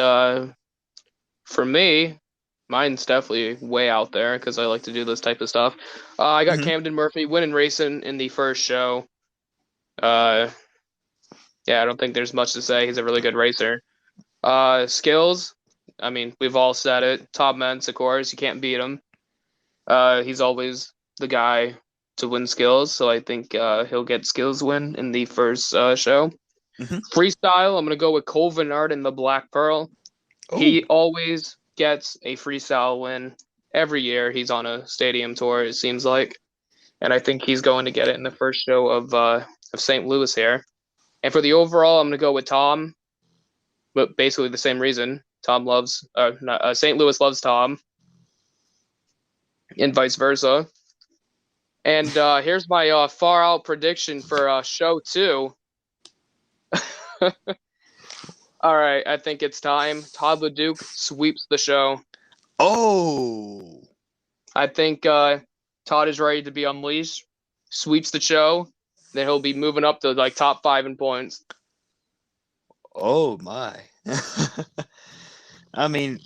for me, mine's definitely way out there because I like to do this type of stuff. I got Camden Murphy winning racing in the first show. Yeah, I don't think there's much to say. He's a really good racer. Skills, I mean, we've all said it. Top Mintz, of course, you can't beat him. He's always the guy to win skills, so I think he'll get skills win in the first show. Freestyle, I'm going to go with Colvinard and the Black Pearl. Ooh. He always gets a freestyle win every year. He's on a stadium tour, it seems like. And I think he's going to get it in the first show of St. Louis here. And for the overall, I'm going to go with Tom, but basically the same reason. St. Louis loves Tom, and vice versa. And here's my far out prediction for show 2. All right, I think it's time. Todd LeDuc sweeps the show. Oh! I think Todd is ready to be unleashed, sweeps the show, then he'll be moving up to like top 5 in points. Oh, my. I mean,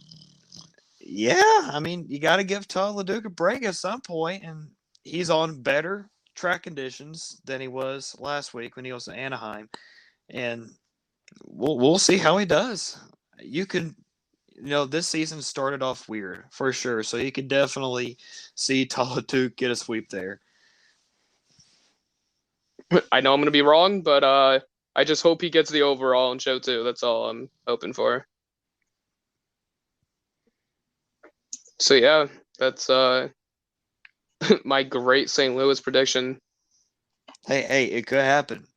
yeah. I mean, you got to give Todd LeDuc a break at some point, and he's on better track conditions than he was last week when he was in Anaheim, and we'll see how he does. This season started off weird for sure, so you could definitely see Talatuk get a sweep there. I know I'm going to be wrong, but I just hope he gets the overall in show 2. That's all I'm hoping for. So yeah, that's my great St. Louis prediction. Hey, it could happen.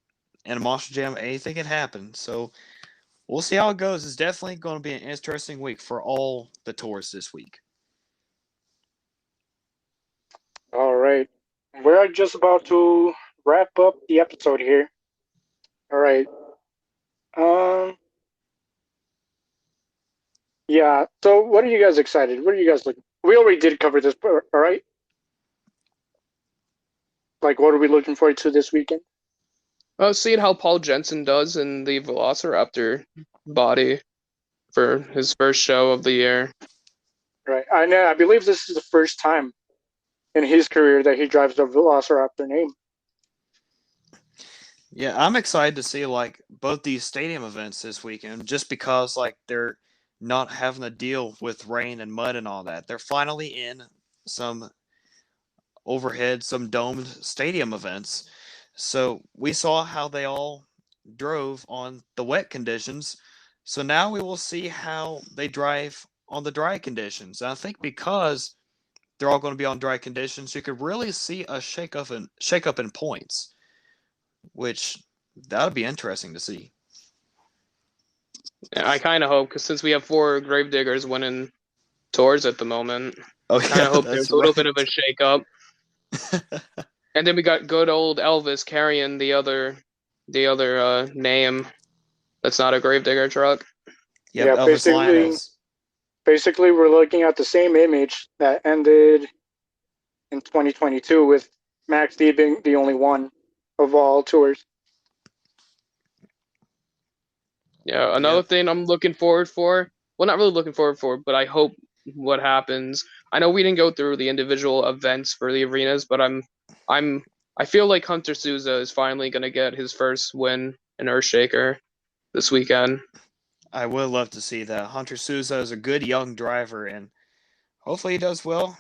In a Monster Jam, anything can happen. So we'll see how it goes. It's definitely going to be an interesting week for all the tours this week. All right. We're just about to wrap up the episode here. All right. Yeah. So, what are you guys excited? What are you guys looking? We already did cover this, all right? Like, what are we looking forward to this weekend? Seeing how Paul Jensen does in the Velociraptor body for his first show of the year. Right. I know. I believe this is the first time in his career that he drives the Velociraptor name. Yeah, I'm excited to see like both these stadium events this weekend, just because like they're not having to deal with rain and mud and all that. They're finally in some overhead, some domed stadium events. So we saw how they all drove on the wet conditions. So now we will see how they drive on the dry conditions. And I think because they're all going to be on dry conditions, you could really see a shake up in points, which that'll be interesting to see. I kind of hope, because since we have 4 Gravediggers winning tours at the moment, Oh I kind yeah, of hope that's there's a little right. bit of a shake up. And then we got good old Elvis carrying the other name that's not a Gravedigger truck. Yep, Yeah, Elvis Lioness. basically, we're looking at the same image that ended in 2022 with Max D being the only one of all tours. Yeah, another thing I'm looking forward for. Well, not really looking forward for, but I hope what happens. I know we didn't go through the individual events for the arenas, but I feel like Hunter Souza is finally gonna get his first win in Earthshaker this weekend. I would love to see that. Hunter Souza is a good young driver, and hopefully he does well.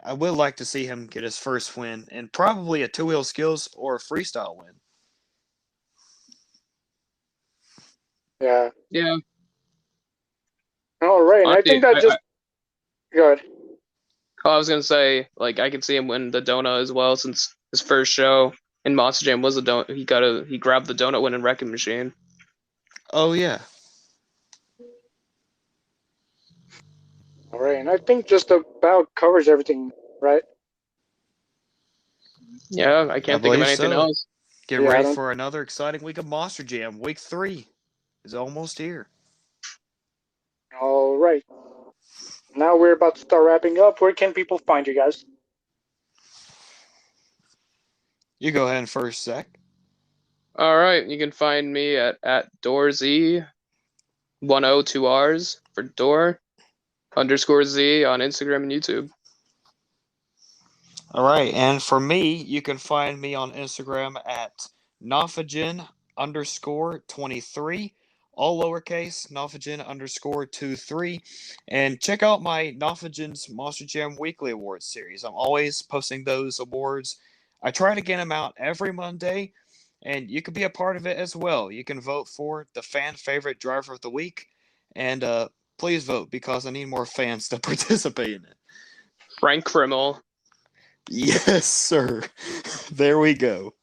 I would like to see him get his first win, and probably a two-wheel skills or a freestyle win. Yeah. Yeah. All right, and I think that just good. I was gonna say, like, I could see him win the donut as well, since his first show in Monster Jam was a donut. He grabbed the donut win in Wrecking Machine. Oh yeah. All right, and I think just about covers everything, right? Yeah, I can't think of believe anything so. else. Get Yeah, I ready don't- for another exciting week of Monster Jam. Week 3 is almost here. All right. Now we're about to start wrapping up. Where can people find you guys? You go ahead first, Zach. All right, you can find me at DoorZ, 102 R's for Dorr, _Z on Instagram and YouTube. All right, and for me, you can find me on Instagram at Knouffogen _23, all lowercase, Knouffogen _23, and check out my Knouffogen's Monster Jam Weekly Awards series. I'm always posting those awards. I try to get them out every Monday, and you can be a part of it as well. You can vote for the fan favorite driver of the week, and please vote because I need more fans to participate in it. Frank Krimmel. Yes, sir. There we go.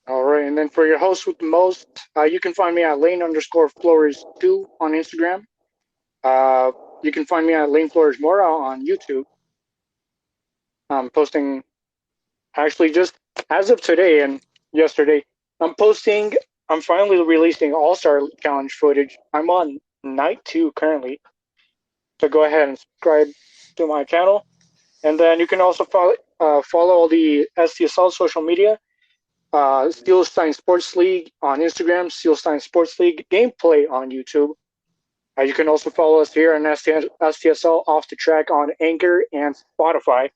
All right, and then for your host with the most, you can find me at Lane_Flores2 on Instagram. You can find me at Lane Flores Mora on YouTube. I'm posting, actually, just as of today and yesterday, I'm finally releasing All-Star Challenge footage. I'm on night 2 currently. So go ahead and subscribe to my channel. And then you can also follow all the STSL social media. Steelstein Sports League on Instagram, Steelstein Sports League gameplay on YouTube. You can also follow us here on STSL Off the Track on Anchor and Spotify.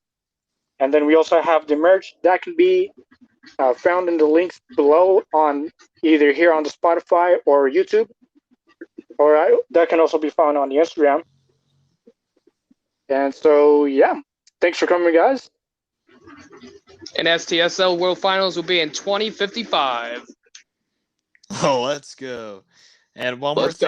And then we also have the merch that can be found in the links below on either here on the Spotify or YouTube, or that can also be found on the Instagram. And so, yeah, thanks for coming, guys. And STSL World Finals will be in 2055. Oh, let's go. And one Let's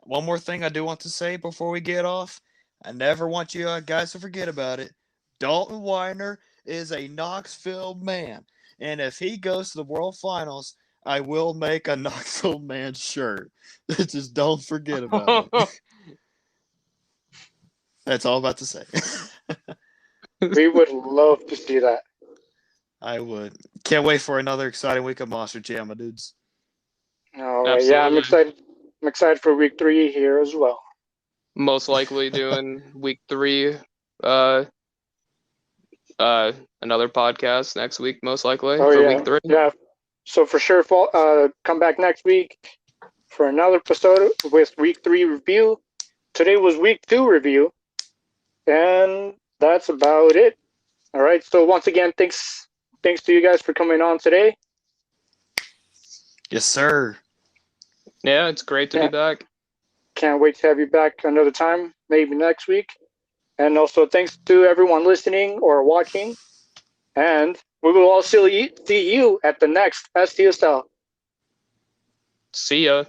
more thing I do want to say before we get off. I never want you guys to forget about it. Dalton Weiner is a Knoxville man. And if he goes to the World Finals, I will make a Knoxville man shirt. Just don't forget about it. That's all I'm about to say. We would love to see that. I would. Can't wait for another exciting week of Monster Jam, my dudes. All right, yeah, I'm excited. I'm excited for week 3 here as well. Most likely doing week 3. Another podcast next week, most likely for week 3. Yeah. So for sure, come back next week for another episode with week 3 review. Today was week 2 review, and that's about it. All right. So once again, thanks to you guys for coming on today. Yes, sir. Yeah, it's great to be back. Can't wait to have you back another time, maybe next week. And also thanks to everyone listening or watching. And we will all see you at the next STSL. See ya.